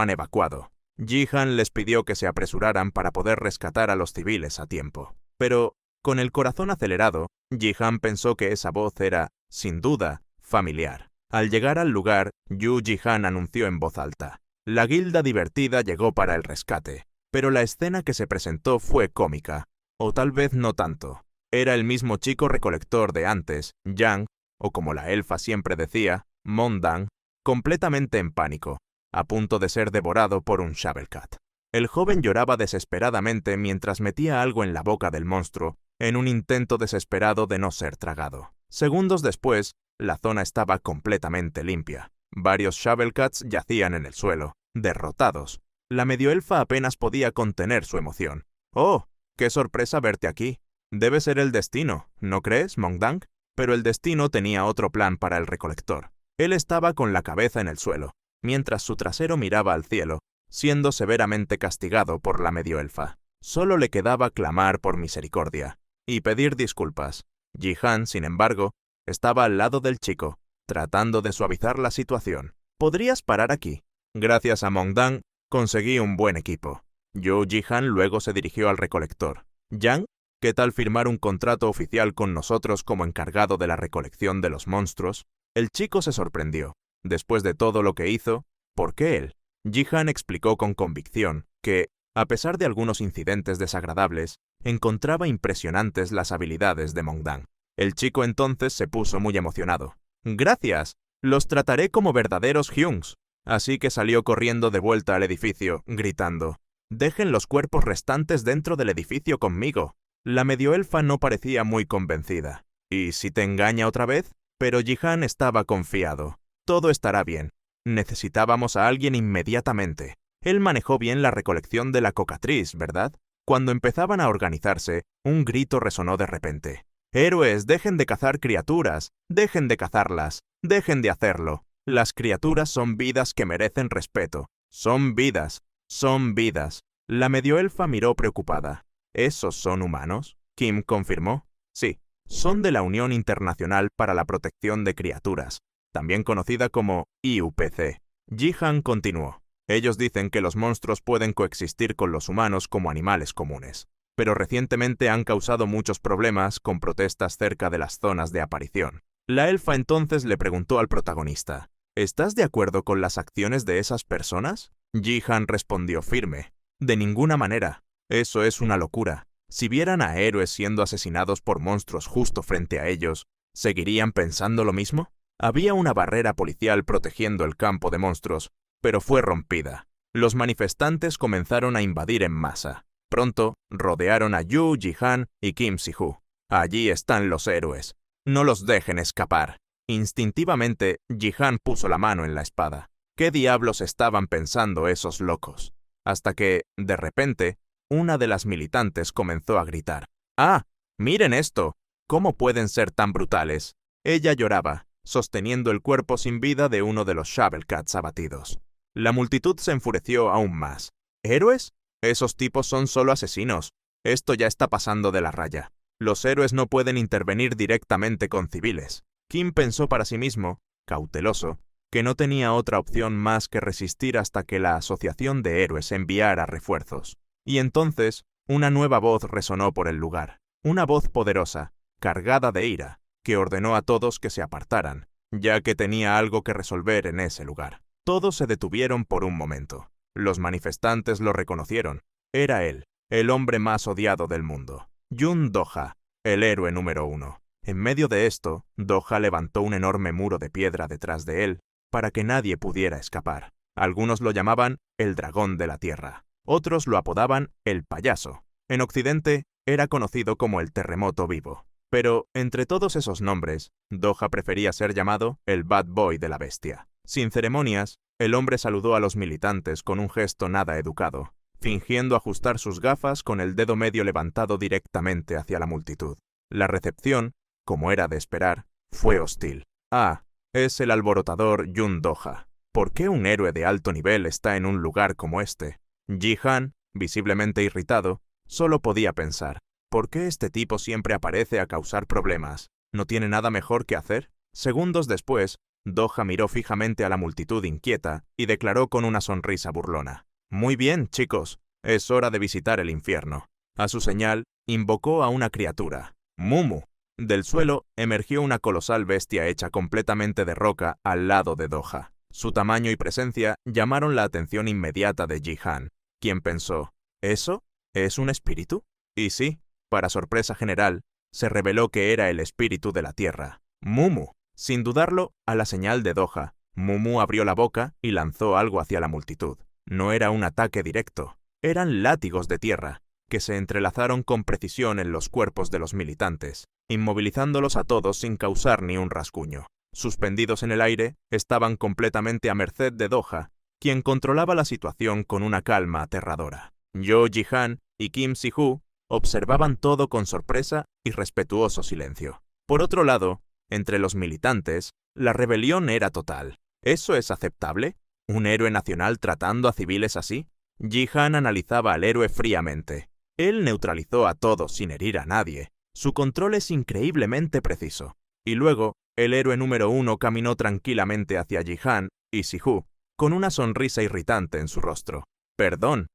han evacuado. Jihan les pidió que se apresuraran para poder rescatar a los civiles a tiempo. Pero, con el corazón acelerado, Jihan pensó que esa voz era, sin duda, familiar. Al llegar al lugar, Yu Jihan anunció en voz alta. La guilda divertida llegó para el rescate, pero la escena que se presentó fue cómica, o tal vez no tanto. Era el mismo chico recolector de antes, Yang, o como la elfa siempre decía, Mondang, completamente en pánico, a punto de ser devorado por un Shovel Cat. El joven lloraba desesperadamente mientras metía algo en la boca del monstruo, en un intento desesperado de no ser tragado. Segundos después, la zona estaba completamente limpia. Varios Shovel Cats yacían en el suelo, derrotados. La medioelfa apenas podía contener su emoción. ¡Oh! ¡Qué sorpresa verte aquí! Debe ser el destino, ¿no crees, Mondang? Pero el destino tenía otro plan para el recolector. Él estaba con la cabeza en el suelo, mientras su trasero miraba al cielo, siendo severamente castigado por la medioelfa. Solo le quedaba clamar por misericordia y pedir disculpas. Ji-han, sin embargo, estaba al lado del chico, tratando de suavizar la situación. «¿Podrías parar aquí? Gracias a Mongdan, conseguí un buen equipo». Ji-han luego se dirigió al recolector. «Yang, ¿qué tal firmar un contrato oficial con nosotros como encargado de la recolección de los monstruos?» El chico se sorprendió. Después de todo lo que hizo, ¿por qué él? Ji-han explicó con convicción que, a pesar de algunos incidentes desagradables, encontraba impresionantes las habilidades de Mongdan. El chico entonces se puso muy emocionado. «Gracias, los trataré como verdaderos hyungs». Así que salió corriendo de vuelta al edificio, gritando: «Dejen los cuerpos restantes dentro del edificio conmigo». La medioelfa no parecía muy convencida. «¿Y si te engaña otra vez?» Pero Ji-han estaba confiado. «Todo estará bien. Necesitábamos a alguien inmediatamente. Él manejó bien la recolección de la cocatriz, ¿verdad?» Cuando empezaban a organizarse, un grito resonó de repente. «Héroes, dejen de cazar criaturas, dejen de cazarlas, dejen de hacerlo. Las criaturas son vidas que merecen respeto. Son vidas, son vidas». La medioelfa miró preocupada. «¿Esos son humanos?», Kim confirmó. «Sí, son de la Unión Internacional para la Protección de Criaturas, también conocida como IUPC». Ji-han continuó. «Ellos dicen que los monstruos pueden coexistir con los humanos como animales comunes, pero recientemente han causado muchos problemas con protestas cerca de las zonas de aparición». La elfa entonces le preguntó al protagonista: «¿Estás de acuerdo con las acciones de esas personas?». Ji-han respondió firme: «De ninguna manera. Eso es una locura. Si vieran a héroes siendo asesinados por monstruos justo frente a ellos, ¿seguirían pensando lo mismo?». Había una barrera policial protegiendo el campo de monstruos, pero fue rompida. Los manifestantes comenzaron a invadir en masa. Pronto, rodearon a Yu, Ji-han y Kim Si-hu. «Allí están los héroes. No los dejen escapar». Instintivamente, Ji-han puso la mano en la espada. ¿Qué diablos estaban pensando esos locos? Hasta que, de repente, una de las militantes comenzó a gritar: «¡Ah! ¡Miren esto! ¿Cómo pueden ser tan brutales?». Ella lloraba, sosteniendo el cuerpo sin vida de uno de los Shovel Cats abatidos. La multitud se enfureció aún más. «¿Héroes? Esos tipos son solo asesinos. Esto ya está pasando de la raya. Los héroes no pueden intervenir directamente con civiles». Kim pensó para sí mismo, cauteloso, que no tenía otra opción más que resistir hasta que la Asociación de Héroes enviara refuerzos. Y entonces, una nueva voz resonó por el lugar. Una voz poderosa, cargada de ira, que ordenó a todos que se apartaran, ya que tenía algo que resolver en ese lugar. Todos se detuvieron por un momento. Los manifestantes lo reconocieron. Era él, el hombre más odiado del mundo. Yun Do-ha, el héroe número 1. En medio de esto, Do-ha levantó un enorme muro de piedra detrás de él, para que nadie pudiera escapar. Algunos lo llamaban el dragón de la tierra. Otros lo apodaban el payaso. En Occidente, era conocido como el terremoto vivo. Pero, entre todos esos nombres, Do-ha prefería ser llamado el Bad Boy de la bestia. Sin ceremonias, el hombre saludó a los militantes con un gesto nada educado, fingiendo ajustar sus gafas con el dedo medio levantado directamente hacia la multitud. La recepción, como era de esperar, fue hostil. «Ah, es el alborotador Yun Do-ha. ¿Por qué un héroe de alto nivel está en un lugar como este?». Ji-han, visiblemente irritado, solo podía pensar: ¿por qué este tipo siempre aparece a causar problemas? ¿No tiene nada mejor que hacer? Segundos después, Do-ha miró fijamente a la multitud inquieta y declaró con una sonrisa burlona: «Muy bien, chicos, es hora de visitar el infierno». A su señal, invocó a una criatura, Mumu. Del suelo emergió una colosal bestia hecha completamente de roca al lado de Do-ha. Su tamaño y presencia llamaron la atención inmediata de Ji-han, quien pensó: ¿eso es un espíritu? Y sí, para sorpresa general, se reveló que era el espíritu de la tierra, Mumu. Sin dudarlo, a la señal de Do-ha, Mumu abrió la boca y lanzó algo hacia la multitud. No era un ataque directo, eran látigos de tierra, que se entrelazaron con precisión en los cuerpos de los militantes, inmovilizándolos a todos sin causar ni un rasguño. Suspendidos en el aire, estaban completamente a merced de Do-ha, quien controlaba la situación con una calma aterradora. Ji-han y Kim Si-hu observaban todo con sorpresa y respetuoso silencio. Por otro lado, entre los militantes, la rebelión era total. ¿Eso es aceptable? ¿Un héroe nacional tratando a civiles así? Ji-han analizaba al héroe fríamente. Él neutralizó a todos sin herir a nadie. Su control es increíblemente preciso. Y luego, el héroe número 1 caminó tranquilamente hacia Ji-han y Si-Hu, con una sonrisa irritante en su rostro. Perdón,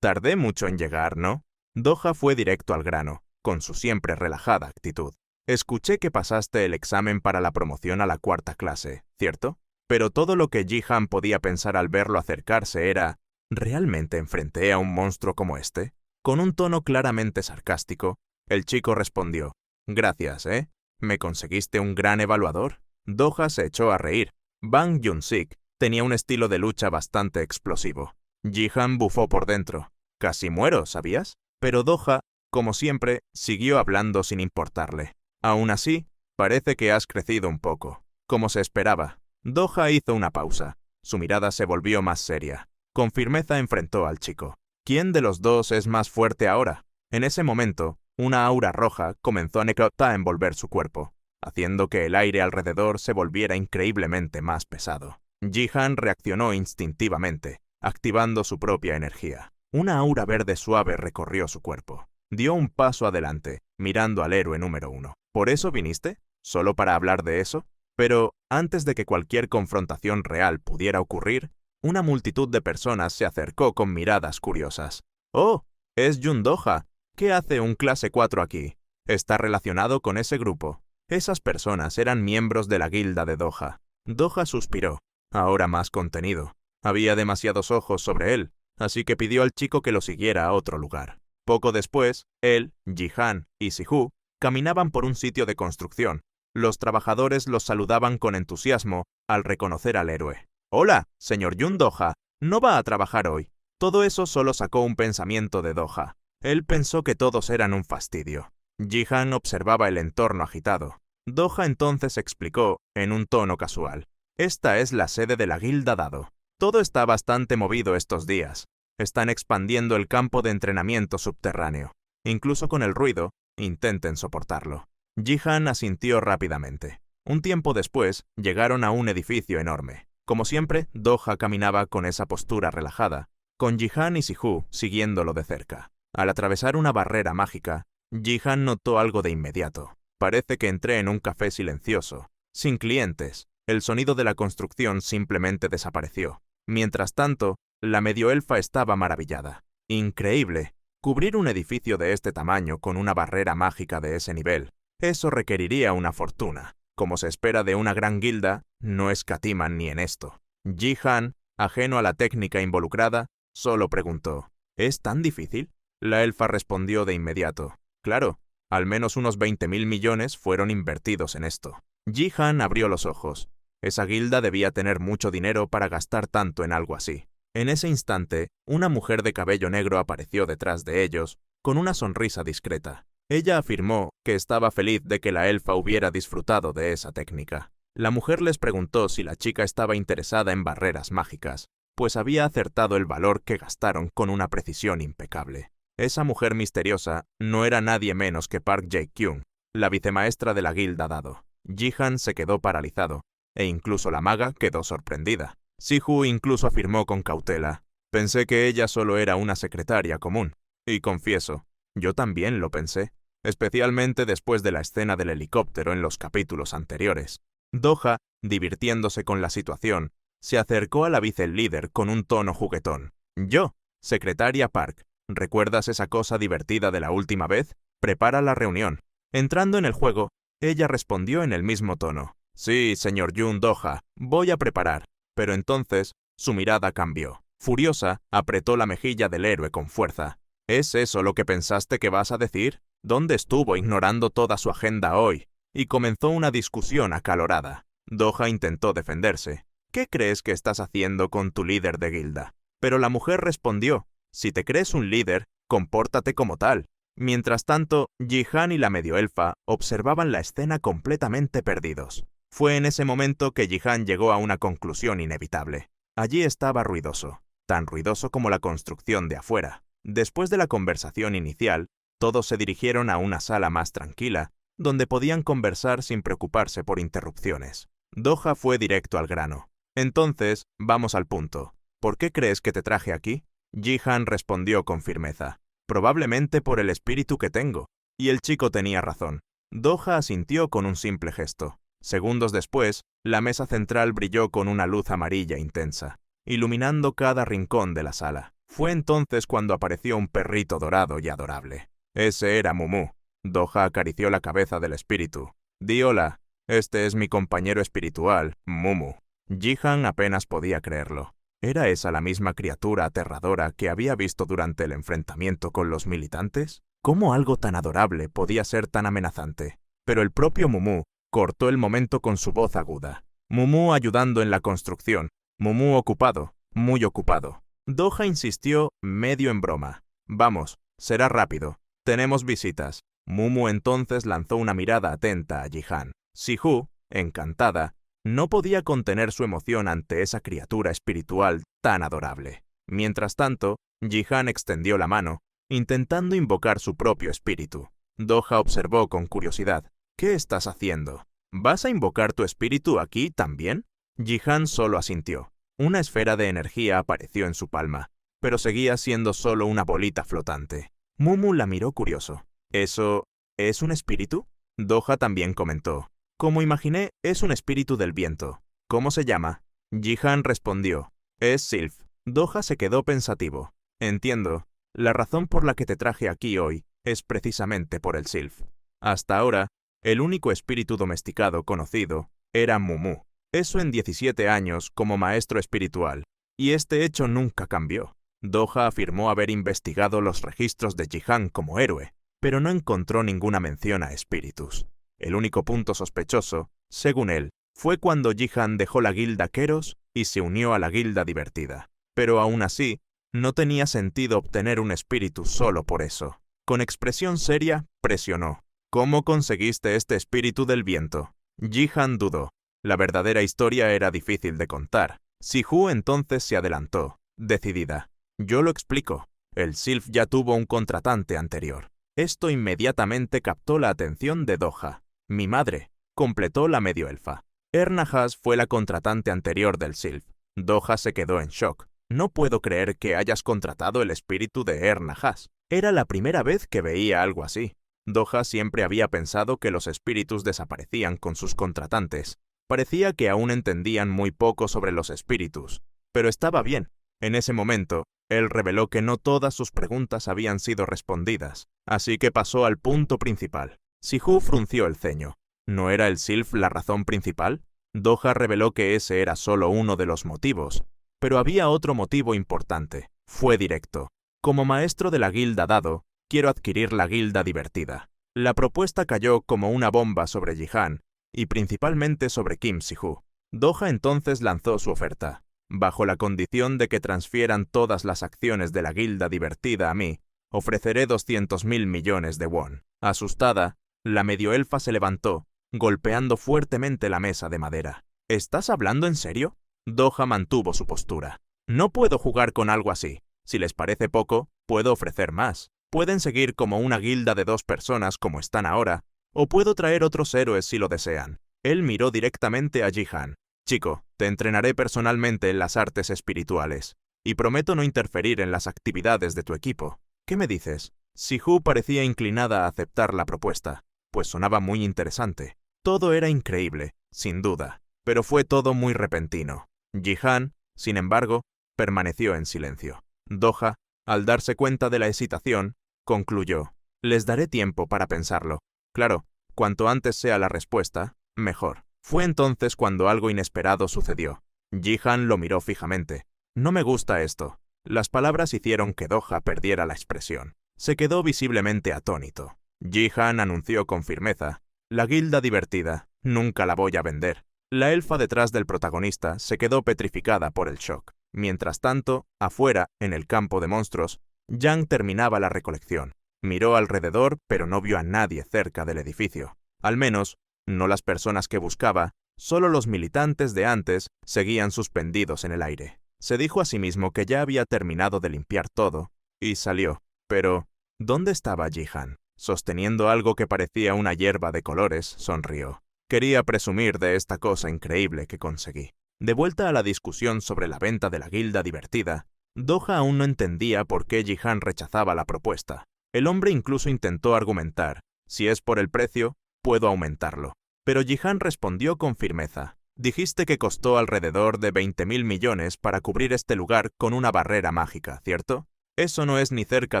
tardé mucho en llegar, ¿no? Do-ha fue directo al grano, con su siempre relajada actitud. Escuché que pasaste el examen para la promoción a la 4ª clase, ¿cierto? Pero todo lo que Ji-han podía pensar al verlo acercarse era, ¿realmente enfrenté a un monstruo como este? Con un tono claramente sarcástico, el chico respondió, gracias, ¿eh? ¿Me conseguiste un gran evaluador? Do-ha se echó a reír. Bang Jun-sik tenía un estilo de lucha bastante explosivo. Ji-han bufó por dentro. Casi muero, ¿sabías? Pero Do-ha, como siempre, siguió hablando sin importarle. Aún así, parece que has crecido un poco. Como se esperaba. Do-ha hizo una pausa. Su mirada se volvió más seria. Con firmeza enfrentó al chico. ¿Quién de los dos es más fuerte ahora? En ese momento, una aura roja comenzó a envolver su cuerpo, haciendo que el aire alrededor se volviera increíblemente más pesado. Ji-han reaccionó instintivamente, activando su propia energía. Una aura verde suave recorrió su cuerpo. Dio un paso adelante, mirando al héroe número 1. ¿Por eso viniste? ¿Solo para hablar de eso? Pero, antes de que cualquier confrontación real pudiera ocurrir, una multitud de personas se acercó con miradas curiosas. ¡Oh! Es Jun Do-ha. ¿Qué hace un clase 4 aquí? ¿Está relacionado con ese grupo? Esas personas eran miembros de la guilda de Do-ha. Do-ha suspiró, ahora más contenido. Había demasiados ojos sobre él, así que pidió al chico que lo siguiera a otro lugar. Poco después, él, Ji-han y Si-Hu caminaban por un sitio de construcción. Los trabajadores los saludaban con entusiasmo al reconocer al héroe. «Hola, señor Jun Do-ha, ¿no va a trabajar hoy?» Todo eso solo sacó un pensamiento de Do-ha. Él pensó que todos eran un fastidio. Ji-han observaba el entorno agitado. Do-ha entonces explicó, en un tono casual. «Esta es la sede de la Guilda Dado. Todo está bastante movido estos días. Están expandiendo el campo de entrenamiento subterráneo. Incluso con el ruido, intenten soportarlo». Ji-han asintió rápidamente. Un tiempo después, llegaron a un edificio enorme. Como siempre, Do-ha caminaba con esa postura relajada, con Ji-han y Si-Hu siguiéndolo de cerca. Al atravesar una barrera mágica, Ji-han notó algo de inmediato. Parece que entré en un café silencioso, sin clientes. El sonido de la construcción simplemente desapareció. Mientras tanto, la medioelfa estaba maravillada. Increíble. Cubrir un edificio de este tamaño con una barrera mágica de ese nivel. Eso requeriría una fortuna. Como se espera de una gran guilda, no escatiman ni en esto. Ji-han, ajeno a la técnica involucrada, solo preguntó, ¿es tan difícil? La elfa respondió de inmediato, claro, al menos unos 20.000 millones fueron invertidos en esto. Ji-han abrió los ojos. Esa guilda debía tener mucho dinero para gastar tanto en algo así. En ese instante, una mujer de cabello negro apareció detrás de ellos, con una sonrisa discreta. Ella afirmó que estaba feliz de que la elfa hubiera disfrutado de esa técnica. La mujer les preguntó si la chica estaba interesada en barreras mágicas, pues había acertado el valor que gastaron con una precisión impecable. Esa mujer misteriosa no era nadie menos que Park Jae-kyung, la vicemaestra de la Guilda Dado. Ji-han se quedó paralizado, e incluso la maga quedó sorprendida. Si-Hu incluso afirmó con cautela, pensé que ella solo era una secretaria común. Y confieso, yo también lo pensé, especialmente después de la escena del helicóptero en los capítulos anteriores. Do-ha, divirtiéndose con la situación, se acercó a la vicelíder con un tono juguetón. Yo, secretaria Park, ¿recuerdas esa cosa divertida de la última vez? Prepara la reunión. Entrando en el juego, ella respondió en el mismo tono. Sí, señor Jun Do-ha, voy a preparar. Pero entonces, su mirada cambió. Furiosa, apretó la mejilla del héroe con fuerza. ¿Es eso lo que pensaste que vas a decir? ¿Dónde estuvo ignorando toda su agenda hoy? Y comenzó una discusión acalorada. Do-ha intentó defenderse. ¿Qué crees que estás haciendo con tu líder de guilda? Pero la mujer respondió, si te crees un líder, compórtate como tal. Mientras tanto, Ji-han y la medioelfa observaban la escena completamente perdidos. Fue en ese momento que Ji-han llegó a una conclusión inevitable. Allí estaba ruidoso, tan ruidoso como la construcción de afuera. Después de la conversación inicial, todos se dirigieron a una sala más tranquila, donde podían conversar sin preocuparse por interrupciones. Do-ha fue directo al grano. Entonces, vamos al punto. ¿Por qué crees que te traje aquí? Ji-han respondió con firmeza. Probablemente por el espíritu que tengo. Y el chico tenía razón. Do-ha asintió con un simple gesto. Segundos después, la mesa central brilló con una luz amarilla intensa, iluminando cada rincón de la sala. Fue entonces cuando apareció un perrito dorado y adorable. Ese era Mumu. Do-ha acarició la cabeza del espíritu. Di hola, este es mi compañero espiritual, Mumu. Ji-han apenas podía creerlo. ¿Era esa la misma criatura aterradora que había visto durante el enfrentamiento con los militantes? ¿Cómo algo tan adorable podía ser tan amenazante? Pero el propio Mumu cortó el momento con su voz aguda. Mumu ayudando en la construcción. Mumu ocupado, muy ocupado. Do-ha insistió, medio en broma. Vamos, será rápido. Tenemos visitas. Mumu entonces lanzó una mirada atenta a Ji-han. Si-hu, encantada, no podía contener su emoción ante esa criatura espiritual tan adorable. Mientras tanto, Ji-han extendió la mano, intentando invocar su propio espíritu. Do-ha observó con curiosidad. ¿Qué estás haciendo? ¿Vas a invocar tu espíritu aquí también? Ji-han solo asintió. Una esfera de energía apareció en su palma, pero seguía siendo solo una bolita flotante. Mumu la miró curioso. ¿Eso es un espíritu? Do-ha también comentó. Como imaginé, es un espíritu del viento. ¿Cómo se llama? Ji-han respondió. Es Sylph. Do-ha se quedó pensativo. Entiendo. La razón por la que te traje aquí hoy es precisamente por el Sylph. Hasta ahora, el único espíritu domesticado conocido era Mumu. Eso en 17 años como maestro espiritual. Y este hecho nunca cambió. Do-ha afirmó haber investigado los registros de Ji-han como héroe, pero no encontró ninguna mención a espíritus. El único punto sospechoso, según él, fue cuando Ji-han dejó la guilda Keros y se unió a la guilda divertida. Pero aún así, no tenía sentido obtener un espíritu solo por eso. Con expresión seria, presionó. ¿Cómo conseguiste este espíritu del viento? Ji-han dudó. La verdadera historia era difícil de contar. Si-hu entonces se adelantó, decidida. Yo lo explico. El Sylph ya tuvo un contratante anterior. Esto inmediatamente captó la atención de Do-ha. Mi madre, completó la medio elfa. Ernahas fue la contratante anterior del Sylph. Do-ha se quedó en shock. No puedo creer que hayas contratado el espíritu de Ernahas. Era la primera vez que veía algo así. Do-ha siempre había pensado que los espíritus desaparecían con sus contratantes. Parecía que aún entendían muy poco sobre los espíritus. Pero estaba bien. En ese momento, él reveló que no todas sus preguntas habían sido respondidas, así que pasó al punto principal. Si-hu frunció el ceño. ¿No era el Sylph la razón principal? Do-ha reveló que ese era solo uno de los motivos, pero había otro motivo importante. Fue directo. Como maestro de la guilda Dado, quiero adquirir la guilda divertida. La propuesta cayó como una bomba sobre Ji-han, y principalmente sobre Kim Si-hu. Do-ha entonces lanzó su oferta. Bajo la condición de que transfieran todas las acciones de la guilda divertida a mí, ofreceré 200.000 millones de won. Asustada, la medioelfa se levantó, golpeando fuertemente la mesa de madera. ¿Estás hablando en serio? Do-ha mantuvo su postura. No puedo jugar con algo así. Si les parece poco, puedo ofrecer más. Pueden seguir como una guilda de 2 personas como están ahora, o puedo traer otros héroes si lo desean. Él miró directamente a Ji-han. Chico, te entrenaré personalmente en las artes espirituales, y prometo no interferir en las actividades de tu equipo. ¿Qué me dices? Si-hu parecía inclinada a aceptar la propuesta, pues sonaba muy interesante. Todo era increíble, sin duda, pero fue todo muy repentino. Ji-han, sin embargo, permaneció en silencio. Do-ha, al darse cuenta de la hesitación, concluyó. Les daré tiempo para pensarlo. Claro, cuanto antes sea la respuesta, mejor. Fue entonces cuando algo inesperado sucedió. Ji-han lo miró fijamente. No me gusta esto. Las palabras hicieron que Do-ha perdiera la expresión. Se quedó visiblemente atónito. Ji-han anunció con firmeza. La guilda divertida, nunca la voy a vender. La elfa detrás del protagonista se quedó petrificada por el shock. Mientras tanto, afuera, en el campo de monstruos, Yang terminaba la recolección. Miró alrededor, pero no vio a nadie cerca del edificio. Al menos, no las personas que buscaba, solo los militantes de antes seguían suspendidos en el aire. Se dijo a sí mismo que ya había terminado de limpiar todo, y salió. Pero, ¿dónde estaba Ji-han? Sosteniendo algo que parecía una hierba de colores, sonrió. Quería presumir de esta cosa increíble que conseguí. De vuelta a la discusión sobre la venta de la guilda divertida, Doha aún no entendía por qué Jihan rechazaba la propuesta. El hombre incluso intentó argumentar: si es por el precio, puedo aumentarlo. Pero Jihan respondió con firmeza: dijiste que costó alrededor de 20.000 millones para cubrir este lugar con una barrera mágica, ¿cierto? Eso no es ni cerca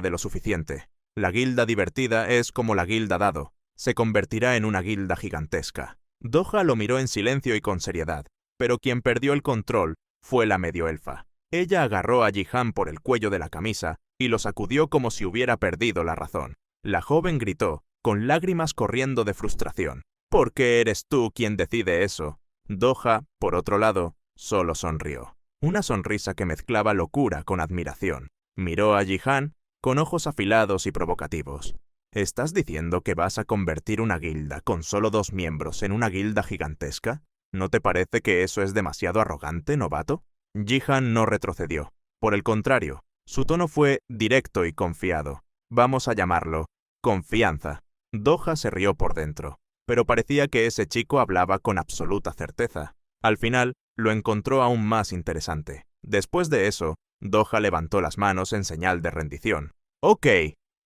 de lo suficiente. La guilda divertida es como la guilda dado. Se convertirá en una guilda gigantesca. Doha lo miró en silencio y con seriedad, pero quien perdió el control fue la medioelfa. Ella agarró a Jihan por el cuello de la camisa y lo sacudió como si hubiera perdido la razón. La joven gritó, con lágrimas corriendo de frustración: ¿por qué eres tú quien decide eso? Doha, por otro lado, solo sonrió. Una sonrisa que mezclaba locura con admiración. Miró a Jihan con ojos afilados y provocativos. ¿Estás diciendo que vas a convertir una guilda con solo 2 miembros en una guilda gigantesca? ¿No te parece que eso es demasiado arrogante, novato? Jihan no retrocedió. Por el contrario, su tono fue directo y confiado. Vamos a llamarlo confianza. Doha se rió por dentro, pero parecía que ese chico hablaba con absoluta certeza. Al final, lo encontró aún más interesante. Después de eso, Doha levantó las manos en señal de rendición. «Ok,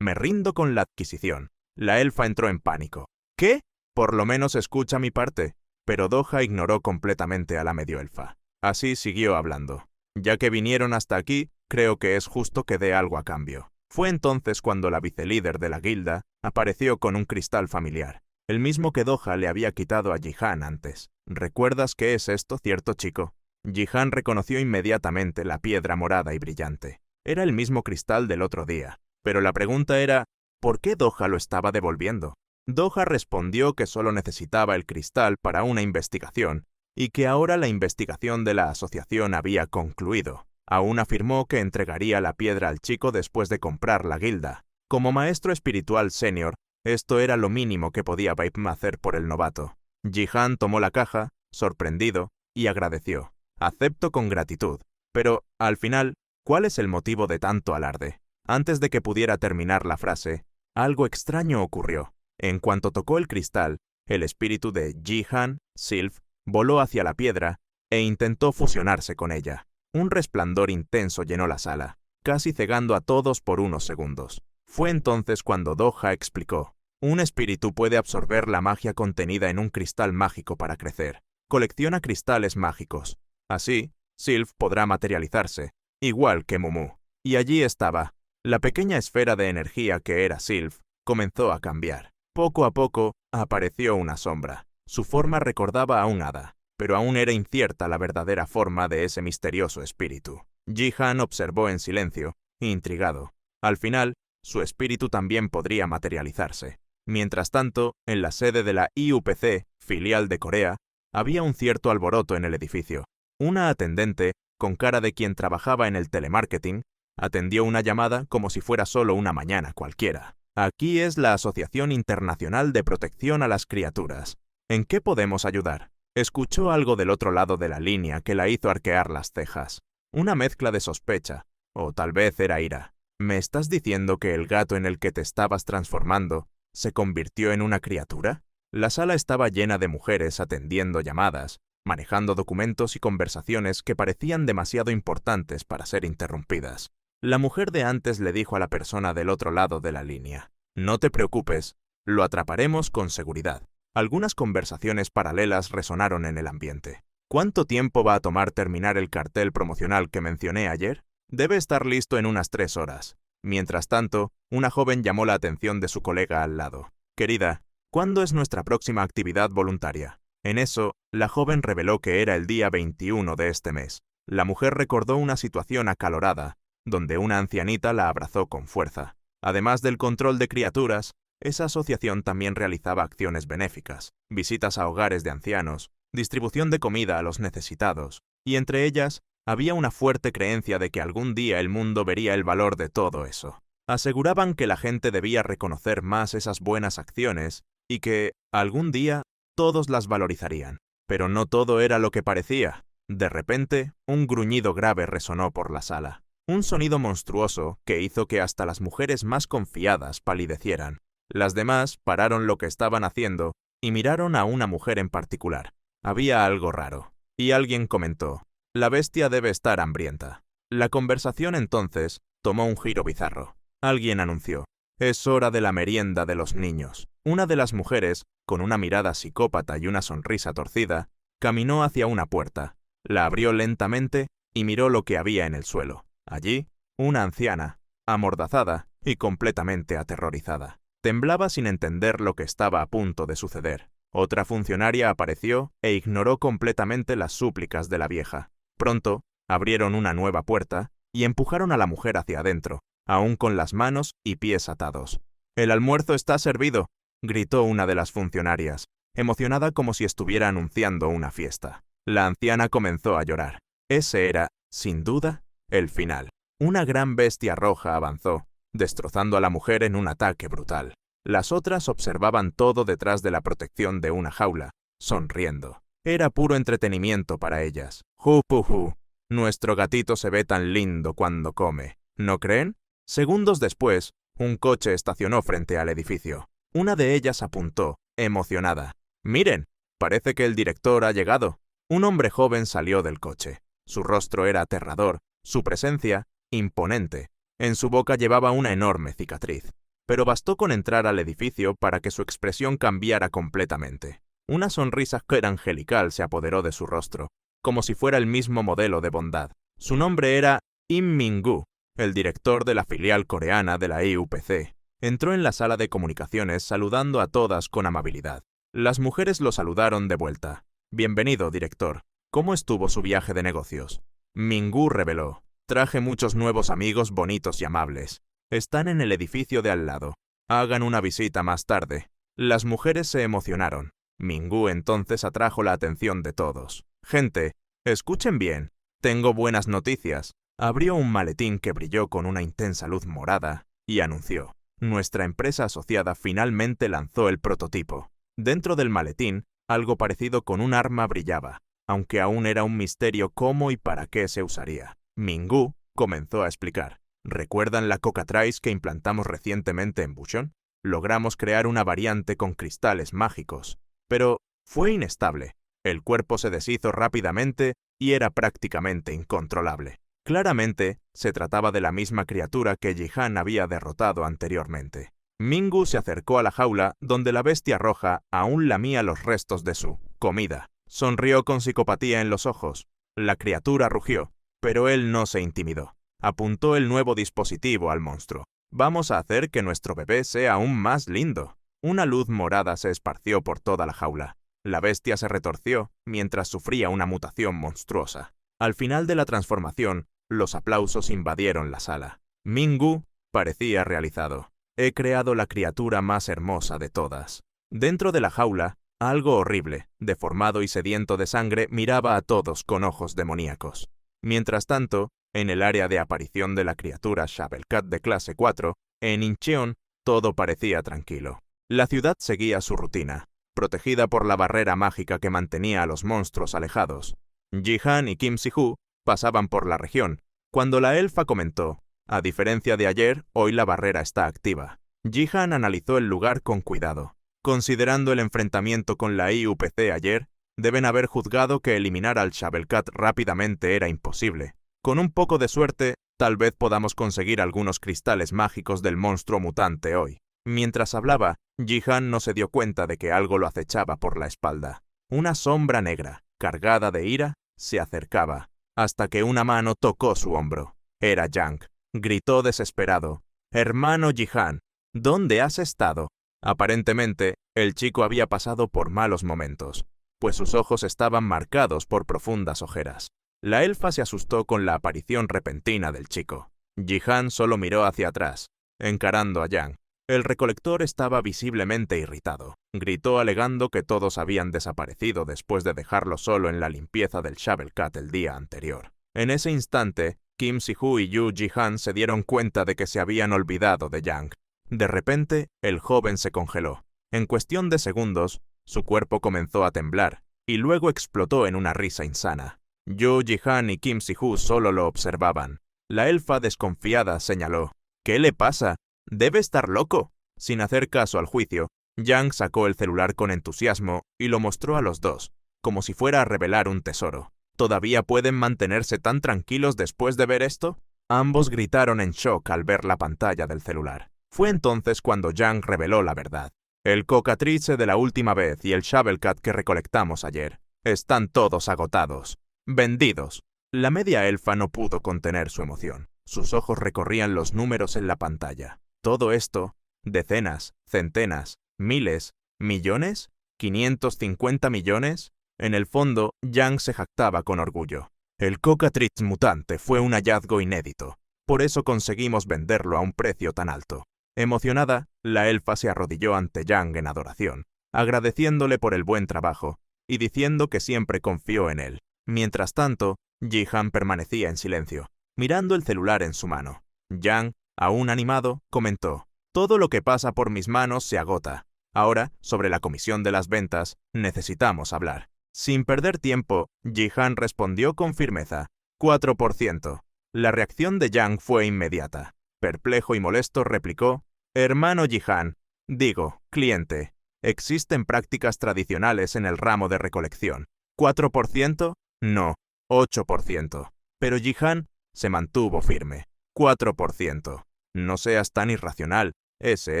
me rindo con la adquisición». La elfa entró en pánico. «¿Qué? Por lo menos escucha mi parte». Pero Doha ignoró completamente a la medioelfa. Así siguió hablando. «Ya que vinieron hasta aquí, creo que es justo que dé algo a cambio». Fue entonces cuando la vicelíder de la guilda apareció con un cristal familiar, el mismo que Doha le había quitado a Jihan antes. «¿Recuerdas qué es esto, cierto, chico?» Jihan reconoció inmediatamente la piedra morada y brillante. Era el mismo cristal del otro día, pero la pregunta era: ¿por qué Doha lo estaba devolviendo? Doha respondió que solo necesitaba el cristal para una investigación, y que ahora la investigación de la asociación había concluido. Aún afirmó que entregaría la piedra al chico después de comprar la guilda. Como maestro espiritual senior, esto era lo mínimo que podía Vape hacer por el novato. Jihan tomó la caja, sorprendido, y agradeció. «Acepto con gratitud. Pero, al final, ¿cuál es el motivo de tanto alarde?» Antes de que pudiera terminar la frase, algo extraño ocurrió. En cuanto tocó el cristal, el espíritu de Jihan, Sylph, voló hacia la piedra e intentó fusionarse con ella. Un resplandor intenso llenó la sala, casi cegando a todos por unos segundos. Fue entonces cuando Doha explicó: «Un espíritu puede absorber la magia contenida en un cristal mágico para crecer. Colecciona cristales mágicos. Así, Sylph podrá materializarse, igual que Mumu». Y allí estaba. La pequeña esfera de energía que era Sylph comenzó a cambiar. Poco a poco, apareció una sombra. Su forma recordaba a un hada, pero aún era incierta la verdadera forma de ese misterioso espíritu. Jihan observó en silencio, intrigado. Al final, su espíritu también podría materializarse. Mientras tanto, en la sede de la IUPC, filial de Corea, había un cierto alboroto en el edificio. Una atendente, con cara de quien trabajaba en el telemarketing, atendió una llamada como si fuera solo una mañana cualquiera. «Aquí es la Asociación Internacional de Protección a las Criaturas. ¿En qué podemos ayudar?» Escuchó algo del otro lado de la línea que la hizo arquear las cejas. Una mezcla de sospecha, o tal vez era ira. «¿Me estás diciendo que el gato en el que te estabas transformando se convirtió en una criatura?» La sala estaba llena de mujeres atendiendo llamadas, manejando documentos y conversaciones que parecían demasiado importantes para ser interrumpidas. La mujer de antes le dijo a la persona del otro lado de la línea: «No te preocupes, lo atraparemos con seguridad». Algunas conversaciones paralelas resonaron en el ambiente. «¿Cuánto tiempo va a tomar terminar el cartel promocional que mencioné ayer? Debe estar listo en unas 3 horas». Mientras tanto, una joven llamó la atención de su colega al lado. «Querida, ¿cuándo es nuestra próxima actividad voluntaria?» En eso, la joven reveló que era el día 21 de este mes. La mujer recordó una situación acalorada, donde una ancianita la abrazó con fuerza. Además del control de criaturas, esa asociación también realizaba acciones benéficas, visitas a hogares de ancianos, distribución de comida a los necesitados, y entre ellas había una fuerte creencia de que algún día el mundo vería el valor de todo eso. Aseguraban que la gente debía reconocer más esas buenas acciones y que, algún día, todos las valorizarían. Pero no todo era lo que parecía. De repente, un gruñido grave resonó por la sala. Un sonido monstruoso que hizo que hasta las mujeres más confiadas palidecieran. Las demás pararon lo que estaban haciendo y miraron a una mujer en particular. Había algo raro. y alguien comentó: «La bestia debe estar hambrienta». La conversación entonces tomó un giro bizarro. Alguien anunció: «Es hora de la merienda de los niños». Una de las mujeres, con una mirada psicópata y una sonrisa torcida, caminó hacia una puerta, la abrió lentamente y miró lo que había en el suelo. Allí, una anciana, amordazada y completamente aterrorizada. Temblaba sin entender lo que estaba a punto de suceder. Otra funcionaria apareció e ignoró completamente las súplicas de la vieja. Pronto, abrieron una nueva puerta y empujaron a la mujer hacia adentro, aún con las manos y pies atados. «El almuerzo está servido», gritó una de las funcionarias, emocionada como si estuviera anunciando una fiesta. La anciana comenzó a llorar. Ese era, sin duda, el final. Una gran bestia roja avanzó, destrozando a la mujer en un ataque brutal. Las otras observaban todo detrás de la protección de una jaula, sonriendo. Era puro entretenimiento para ellas. «Jupujú, nuestro gatito se ve tan lindo cuando come, ¿no creen?». Segundos después, un coche estacionó frente al edificio. Una de ellas apuntó, emocionada: «Miren, parece que el director ha llegado». Un hombre joven salió del coche. Su rostro era aterrador, su presencia, imponente. En su boca llevaba una enorme cicatriz. Pero bastó con entrar al edificio para que su expresión cambiara completamente. Una sonrisa angelical se apoderó de su rostro, como si fuera el mismo modelo de bondad. Su nombre era Im Min-gu, el director de la filial coreana de la IUPC. Entró en la sala de comunicaciones saludando a todas con amabilidad. Las mujeres lo saludaron de vuelta. «Bienvenido, director. ¿Cómo estuvo su viaje de negocios?». Min-gu reveló: «Traje muchos nuevos amigos bonitos y amables. Están en el edificio de al lado. Hagan una visita más tarde». Las mujeres se emocionaron. Min-gu entonces atrajo la atención de todos. «Gente, escuchen bien. Tengo buenas noticias». Abrió un maletín que brilló con una intensa luz morada y anunció: «Nuestra empresa asociada finalmente lanzó el prototipo». Dentro del maletín, algo parecido con un arma brillaba, aunque aún era un misterio cómo y para qué se usaría. Min-gu comenzó a explicar: «¿Recuerdan la Cocatrice que implantamos recientemente en Bucheon? Logramos crear una variante con cristales mágicos, pero fue inestable. El cuerpo se deshizo rápidamente y era prácticamente incontrolable. Claramente, se trataba de la misma criatura que Jihan había derrotado anteriormente». Min-gu se acercó a la jaula donde la bestia roja aún lamía los restos de su comida. Sonrió con psicopatía en los ojos. La criatura rugió, pero él no se intimidó. Apuntó el nuevo dispositivo al monstruo. «Vamos a hacer que nuestro bebé sea aún más lindo». Una luz morada se esparció por toda la jaula. La bestia se retorció mientras sufría una mutación monstruosa. Al final de la transformación, los aplausos invadieron la sala. Min-gu parecía realizado. «He creado la criatura más hermosa de todas». Dentro de la jaula, algo horrible, deformado y sediento de sangre, miraba a todos con ojos demoníacos. Mientras tanto, en el área de aparición de la criatura Shovelcat de clase 4, en Incheon, todo parecía tranquilo. La ciudad seguía su rutina, protegida por la barrera mágica que mantenía a los monstruos alejados. Jihan y Kim Si-hu pasaban por la región, cuando la elfa comentó: «A diferencia de ayer, hoy la barrera está activa». Jihan analizó el lugar con cuidado. Considerando el enfrentamiento con la IUPC ayer, deben haber juzgado que eliminar al Shovelcat rápidamente era imposible. Con un poco de suerte, tal vez podamos conseguir algunos cristales mágicos del monstruo mutante hoy. Mientras hablaba, Jihan no se dio cuenta de que algo lo acechaba por la espalda. Una sombra negra, cargada de ira, se acercaba, hasta que una mano tocó su hombro. Era Yang. Gritó desesperado: «Hermano Jihan, ¿dónde has estado?». Aparentemente, el chico había pasado por malos momentos, pues sus ojos estaban marcados por profundas ojeras. La elfa se asustó con la aparición repentina del chico. Jihan solo miró hacia atrás, encarando a Yang. El recolector estaba visiblemente irritado. Gritó alegando que todos habían desaparecido después de dejarlo solo en la limpieza del Shovelcat el día anterior. En ese instante, Kim Si-hu y Yu Jihan se dieron cuenta de que se habían olvidado de Yang. De repente, el joven se congeló. En cuestión de segundos, su cuerpo comenzó a temblar, y luego explotó en una risa insana. Yu Jihan y Kim Si-hu solo lo observaban. La elfa desconfiada señaló: «¿Qué le pasa? Debe estar loco». Sin hacer caso al juicio, Yang sacó el celular con entusiasmo y lo mostró a los dos. como si fuera a revelar un tesoro. ¿Todavía pueden mantenerse tan tranquilos después de ver esto? Ambos gritaron en shock al ver la pantalla del celular. Fue entonces cuando Yang reveló la verdad. El cocatrice de la última vez y el Shovelcat que recolectamos ayer. Están todos agotados. Vendidos. La media elfa no pudo contener su emoción. Sus ojos recorrían los números en la pantalla. Todo esto, decenas, centenas, miles, millones, 550 millones. En el fondo, Yang se jactaba con orgullo. El Cocatrix mutante fue un hallazgo inédito. Por eso conseguimos venderlo a un precio tan alto. Emocionada, la elfa se arrodilló ante Yang en adoración, agradeciéndole por el buen trabajo y diciendo que siempre confió en él. Mientras tanto, Jihan permanecía en silencio, mirando el celular en su mano. Yang, aún animado, comentó: «Todo lo que pasa por mis manos se agota. Ahora, sobre la comisión de las ventas, necesitamos hablar». Sin perder tiempo, Jihan respondió con firmeza: 4%. La reacción de Yang fue inmediata. Perplejo y molesto replicó: «Hermano Jihan, digo, cliente, existen prácticas tradicionales en el ramo de recolección. ¿4%? No, 8%. Pero Jihan se mantuvo firme. 4%. No seas tan irracional, ese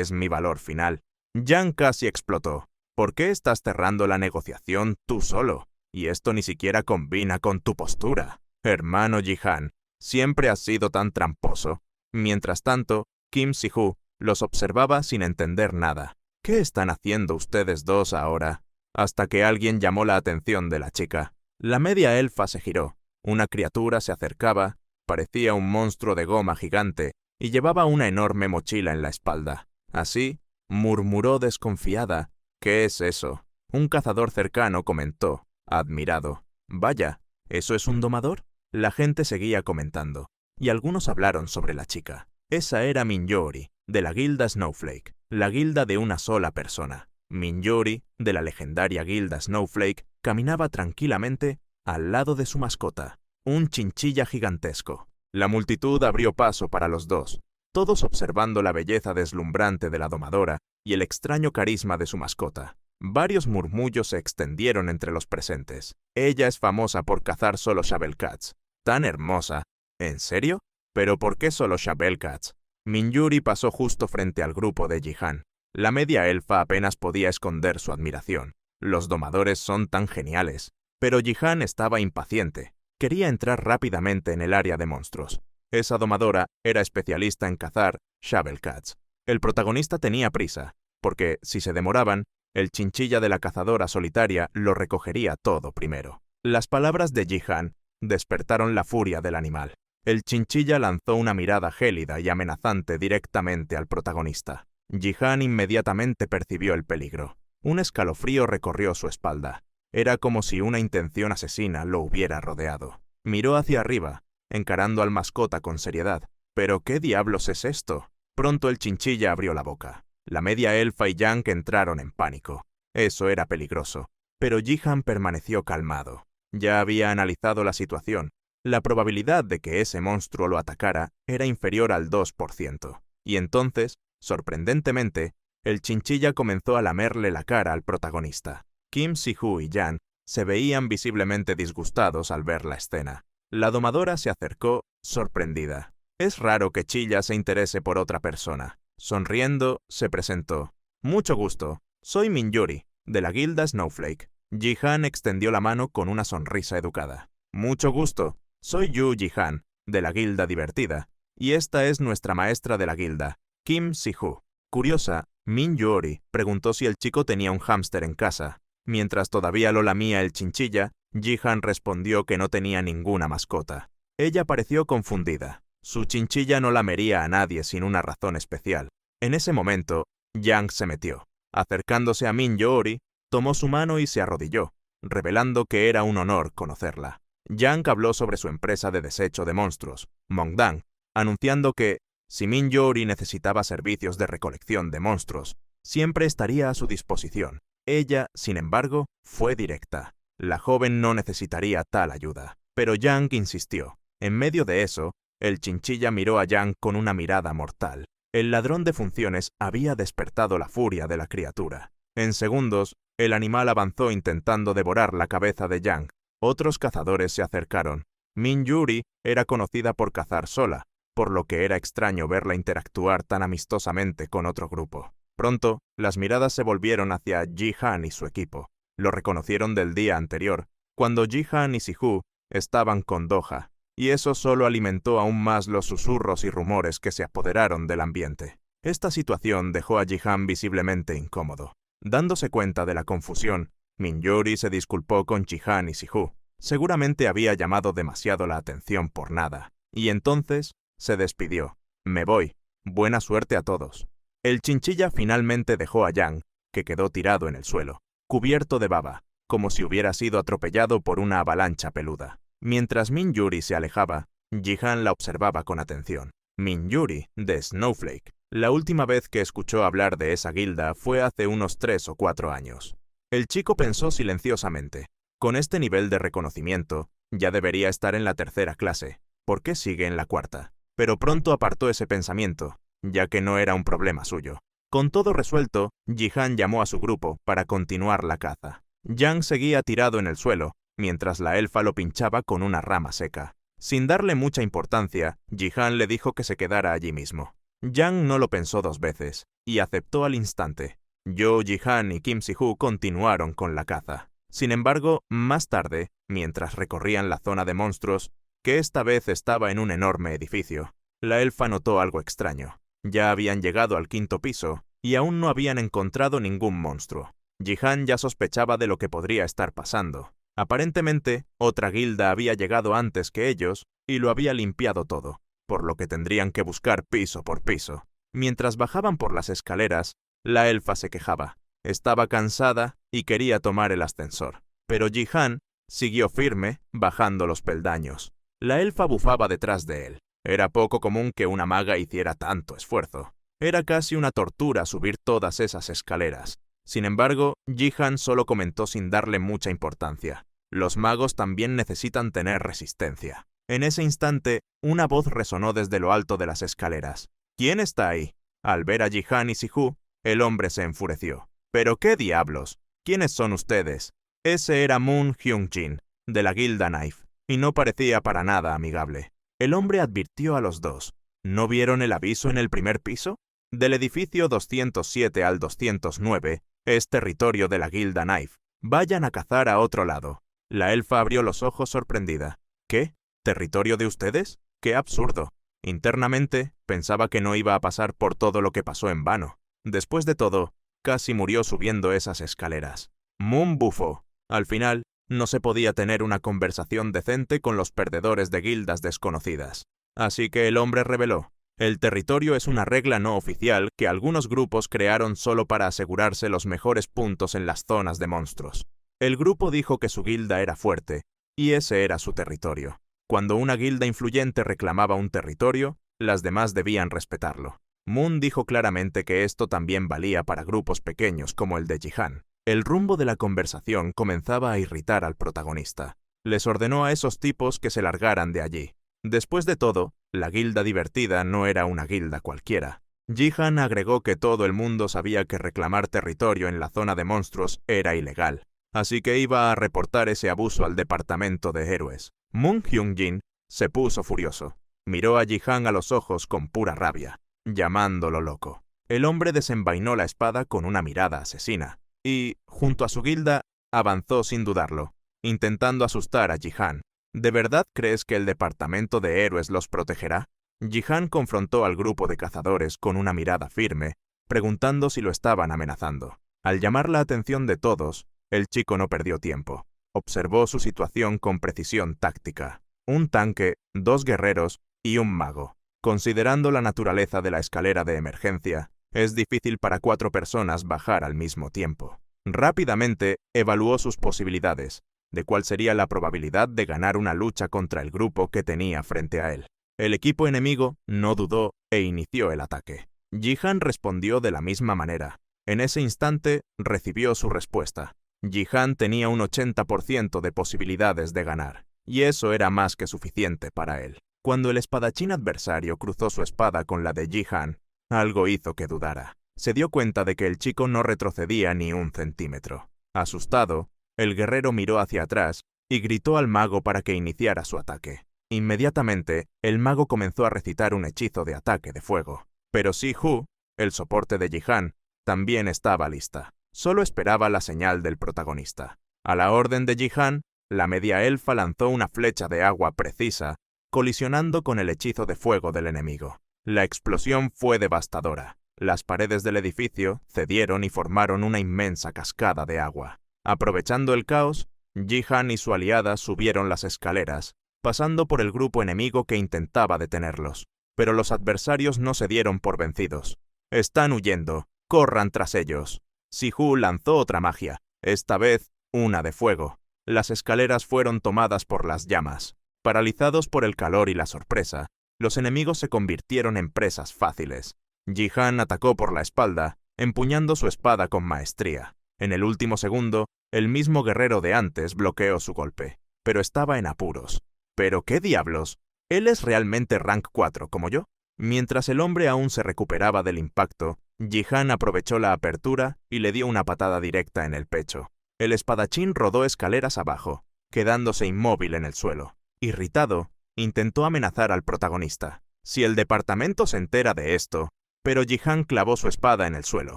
es mi valor final». Yang casi explotó. ¿Por qué estás cerrando la negociación tú solo? Y esto ni siquiera combina con tu postura. Hermano Jihan, siempre has sido tan tramposo. Mientras tanto, Kim Si-Hu los observaba sin entender nada. ¿Qué están haciendo ustedes dos ahora? Hasta que alguien llamó la atención de la chica. La media elfa se giró. Una criatura se acercaba, parecía un monstruo de goma gigante, y llevaba una enorme mochila en la espalda. Así, murmuró desconfiada: «¿Qué es eso?». Un cazador cercano comentó, admirado: «Vaya, ¿eso es un domador?». La gente seguía comentando, y algunos hablaron sobre la chica. Esa era Mingyori, de la guilda Snowflake, la guilda de una sola persona. Mingyori, de la legendaria guilda Snowflake, caminaba tranquilamente al lado de su mascota, un chinchilla gigantesco. La multitud abrió paso para los dos, todos observando la belleza deslumbrante de la domadora y el extraño carisma de su mascota. Varios murmullos se extendieron entre los presentes. «Ella es famosa por cazar solo Shovelcats. ¡Tan hermosa! ¿En serio? ¿Pero por qué solo Shovelcats?». Mingyuri pasó justo frente al grupo de Jihan. La media elfa apenas podía esconder su admiración. Los domadores son tan geniales. Pero Jihan estaba impaciente. Quería entrar rápidamente en el área de monstruos. Esa domadora era especialista en cazar Shovelcats. El protagonista tenía prisa, porque si se demoraban, el chinchilla de la cazadora solitaria lo recogería todo primero. Las palabras de Jihan despertaron la furia del animal. El chinchilla lanzó una mirada gélida y amenazante directamente al protagonista. Jihan inmediatamente percibió el peligro. Un escalofrío recorrió su espalda. Era como si una intención asesina lo hubiera rodeado. Miró hacia arriba, encarando al mascota con seriedad. «¿Pero qué diablos es esto?». Pronto el chinchilla abrió la boca. La media elfa y Yang entraron en pánico. Eso era peligroso. Pero Jihan permaneció calmado. Ya había analizado la situación. La probabilidad de que ese monstruo lo atacara era inferior al 2%. Y entonces, sorprendentemente, el chinchilla comenzó a lamerle la cara al protagonista. Kim Si-Hu y Yang se veían visiblemente disgustados al ver la escena. La domadora se acercó, sorprendida. Es raro que Chilla se interese por otra persona. Sonriendo, se presentó. «Mucho gusto. Soy Mingyuri, de la guilda Snowflake». Jihan extendió la mano con una sonrisa educada. «Mucho gusto. Soy Yu Jihan, de la guilda Divertida. Y esta es nuestra maestra de la guilda, Kim Si-Hu». Curiosa, Mingyuri preguntó si el chico tenía un hámster en casa. Mientras todavía lo lamía el chinchilla, Jihan respondió que no tenía ninguna mascota. Ella pareció confundida. Su chinchilla no lamería a nadie sin una razón especial. En ese momento, Yang se metió. Acercándose a Mingyori, tomó su mano y se arrodilló, revelando que era un honor conocerla. Yang habló sobre su empresa de desecho de monstruos, Mongdang, anunciando que, si Mingyori necesitaba servicios de recolección de monstruos, siempre estaría a su disposición. Ella, sin embargo, fue directa. La joven no necesitaría tal ayuda. Pero Yang insistió. En medio de eso, el chinchilla miró a Yang con una mirada mortal. El ladrón de funciones había despertado la furia de la criatura. En segundos, El animal avanzó intentando devorar la cabeza de Yang. Otros cazadores se acercaron. Min Yuri era conocida por cazar sola, por lo que era extraño verla interactuar tan amistosamente con otro grupo. Pronto, las miradas se volvieron hacia Ji-han y su equipo. Lo reconocieron del día anterior, cuando Ji-han y Si-Hu estaban con Doha, y eso solo alimentó aún más los susurros y rumores que se apoderaron del ambiente. Esta situación dejó a Ji-han visiblemente incómodo. Dándose cuenta de la confusión, Min Yuri se disculpó con Ji-han y Si-Hu. Seguramente había llamado demasiado la atención por nada, y entonces se despidió. «Me voy. Buena suerte a todos». El chinchilla finalmente dejó a Yang, que quedó tirado en el suelo, cubierto de baba, como si hubiera sido atropellado por una avalancha peluda. Mientras Min Yuri se alejaba, Ji-han la observaba con atención. Min Yuri, de Snowflake. La última vez que escuchó hablar de esa guilda fue hace unos 3 o 4 años. El chico pensó silenciosamente. Con este nivel de reconocimiento, ya debería estar en la 3ª clase. ¿Por qué sigue en la 4ª? Pero pronto apartó ese pensamiento, ya que no era un problema suyo. Con todo resuelto, Ji-han llamó a su grupo para continuar la caza. Yang seguía tirado en el suelo, mientras la elfa lo pinchaba con una rama seca. Sin darle mucha importancia, Ji-han le dijo que se quedara allí mismo. Yang no lo pensó 2 veces, y aceptó al instante. Yo, Ji-han y Kim Si-Hu continuaron con la caza. Sin embargo, más tarde, mientras recorrían la zona de monstruos, que esta vez estaba en un enorme edificio, la elfa notó algo extraño. Ya habían llegado al 5º piso, y aún no habían encontrado ningún monstruo. Ji-han ya sospechaba de lo que podría estar pasando. Aparentemente, otra guilda había llegado antes que ellos, y lo había limpiado todo, por lo que tendrían que buscar piso por piso. Mientras bajaban por las escaleras, la elfa se quejaba. Estaba cansada y quería tomar el ascensor. Pero Ji-han siguió firme, bajando los peldaños. La elfa bufaba detrás de él. Era poco común que una maga hiciera tanto esfuerzo. Era casi una tortura subir todas esas escaleras. Sin embargo, Ji-han solo comentó sin darle mucha importancia. Los magos también necesitan tener resistencia. En ese instante, una voz resonó desde lo alto de las escaleras. «¿Quién está ahí?» Al ver a Ji-han y Si-Hu, el hombre se enfureció. «¿Pero qué diablos? ¿Quiénes son ustedes?» Ese era Moon Hyung-jin, de la Guilda Knife, y no parecía para nada amigable. El hombre advirtió a los dos. ¿No vieron el aviso en el 1er piso? Del edificio 207 al 209 es territorio de la Guilda Knife. Vayan a cazar a otro lado. La elfa abrió los ojos sorprendida. ¿Qué? ¿Territorio de ustedes? ¡Qué absurdo! Internamente, pensaba que no iba a pasar por todo lo que pasó en vano. Después de todo, casi murió subiendo esas escaleras. Moon bufó. Al final, no se podía tener una conversación decente con los perdedores de guildas desconocidas. Así que el hombre reveló. El territorio es una regla no oficial que algunos grupos crearon solo para asegurarse los mejores puntos en las zonas de monstruos. El grupo dijo que su guilda era fuerte, y ese era su territorio. Cuando una guilda influyente reclamaba un territorio, las demás debían respetarlo. Moon dijo claramente que esto también valía para grupos pequeños como el de Ji-han. El rumbo de la conversación comenzaba a irritar al protagonista. Les ordenó a esos tipos que se largaran de allí. Después de todo, la guilda divertida no era una guilda cualquiera. Ji-han agregó que todo el mundo sabía que reclamar territorio en la zona de monstruos era ilegal, así que iba a reportar ese abuso al departamento de héroes. Moon Hyung-jin se puso furioso. Miró a Ji-han a los ojos con pura rabia, llamándolo loco. El hombre desenvainó la espada con una mirada asesina y, junto a su guilda, avanzó sin dudarlo, intentando asustar a Ji-han. ¿De verdad crees que el departamento de héroes los protegerá? Ji-han confrontó al grupo de cazadores con una mirada firme, preguntando si lo estaban amenazando. Al llamar la atención de todos, el chico no perdió tiempo. Observó su situación con precisión táctica. Un tanque, 2 guerreros y un mago. Considerando la naturaleza de la escalera de emergencia, es difícil para 4 personas bajar al mismo tiempo. Rápidamente evaluó sus posibilidades, de cuál sería la probabilidad de ganar una lucha contra el grupo que tenía frente a él. El equipo enemigo no dudó e inició el ataque. Ji-han respondió de la misma manera. En ese instante recibió su respuesta. Ji-han tenía un 80% de posibilidades de ganar, y eso era más que suficiente para él. Cuando el espadachín adversario cruzó su espada con la de Ji-han, algo hizo que dudara. Se dio cuenta de que el chico no retrocedía ni un centímetro. Asustado, el guerrero miró hacia atrás y gritó al mago para que iniciara su ataque. Inmediatamente, el mago comenzó a recitar un hechizo de ataque de fuego. Pero Si-Hu, el soporte de Ji-Han, también estaba lista. Solo esperaba la señal del protagonista. A la orden de Ji-Han, la media elfa lanzó una flecha de agua precisa, colisionando con el hechizo de fuego del enemigo. La explosión fue devastadora. Las paredes del edificio cedieron y formaron una inmensa cascada de agua. Aprovechando el caos, Ji-Han y su aliada subieron las escaleras, pasando por el grupo enemigo que intentaba detenerlos. Pero los adversarios no se dieron por vencidos. «Están huyendo, corran tras ellos». Si-Hu lanzó otra magia, esta vez una de fuego. Las escaleras fueron tomadas por las llamas. Paralizados por el calor y la sorpresa, los enemigos se convirtieron en presas fáciles. Ji-Han atacó por la espalda, empuñando su espada con maestría. En el último segundo, el mismo guerrero de antes bloqueó su golpe, pero estaba en apuros. ¿Pero qué diablos? ¿Él es realmente rank 4 como yo? Mientras el hombre aún se recuperaba del impacto, Ji-Han aprovechó la apertura y le dio una patada directa en el pecho. El espadachín rodó escaleras abajo, quedándose inmóvil en el suelo. Irritado, intentó amenazar al protagonista. Si el departamento se entera de esto... Pero Ji-Han clavó su espada en el suelo,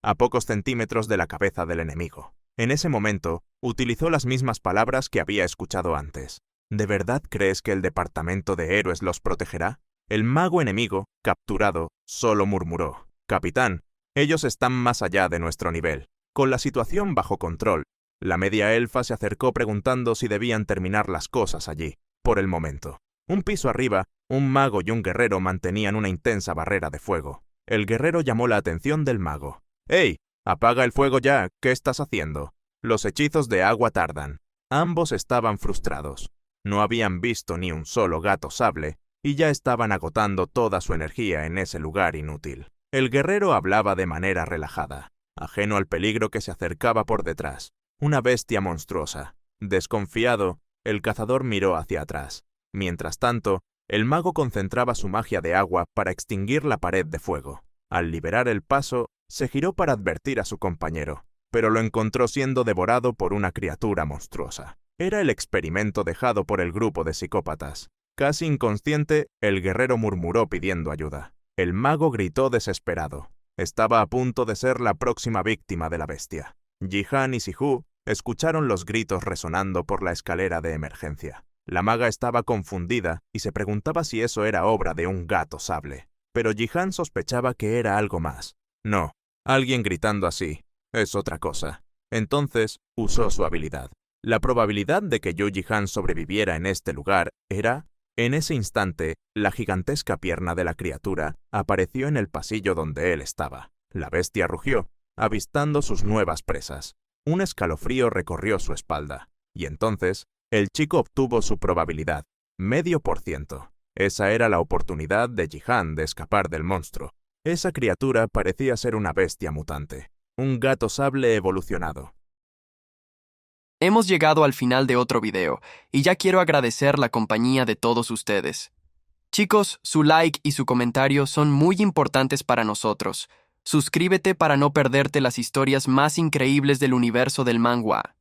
a pocos centímetros de la cabeza del enemigo. En ese momento, utilizó las mismas palabras que había escuchado antes. ¿De verdad crees que el departamento de héroes los protegerá? El mago enemigo, capturado, solo murmuró: «Capitán, ellos están más allá de nuestro nivel». Con la situación bajo control, la media elfa se acercó preguntando si debían terminar las cosas allí, por el momento. Un piso arriba, un mago y un guerrero mantenían una intensa barrera de fuego. El guerrero llamó la atención del mago. «¡Hey! Apaga el fuego ya, ¿qué estás haciendo? Los hechizos de agua tardan». Ambos estaban frustrados. No habían visto ni un solo gato sable, y ya estaban agotando toda su energía en ese lugar inútil. El guerrero hablaba de manera relajada, ajeno al peligro que se acercaba por detrás. Una bestia monstruosa. Desconfiado, el cazador miró hacia atrás. Mientras tanto, el mago concentraba su magia de agua para extinguir la pared de fuego. Al liberar el paso, se giró para advertir a su compañero, pero lo encontró siendo devorado por una criatura monstruosa. Era el experimento dejado por el grupo de psicópatas. Casi inconsciente, el guerrero murmuró pidiendo ayuda. El mago gritó desesperado. Estaba a punto de ser la próxima víctima de la bestia. Ji-Han y Si-Hu escucharon los gritos resonando por la escalera de emergencia. La maga estaba confundida y se preguntaba si eso era obra de un gato sable. Pero Ji-Han sospechaba que era algo más. No, alguien gritando así es otra cosa. Entonces usó su habilidad. La probabilidad de que Yu Ji-Han sobreviviera en este lugar era... En ese instante, la gigantesca pierna de la criatura apareció en el pasillo donde él estaba. La bestia rugió, avistando sus nuevas presas. Un escalofrío recorrió su espalda. Y entonces, el chico obtuvo su probabilidad, 0,5%. Esa era la oportunidad de Ji-Han de escapar del monstruo. Esa criatura parecía ser una bestia mutante, un gato sable evolucionado. Hemos llegado al final de otro video, y ya quiero agradecer la compañía de todos ustedes. Chicos, su like y su comentario son muy importantes para nosotros. Suscríbete para no perderte las historias más increíbles del universo del manhwa.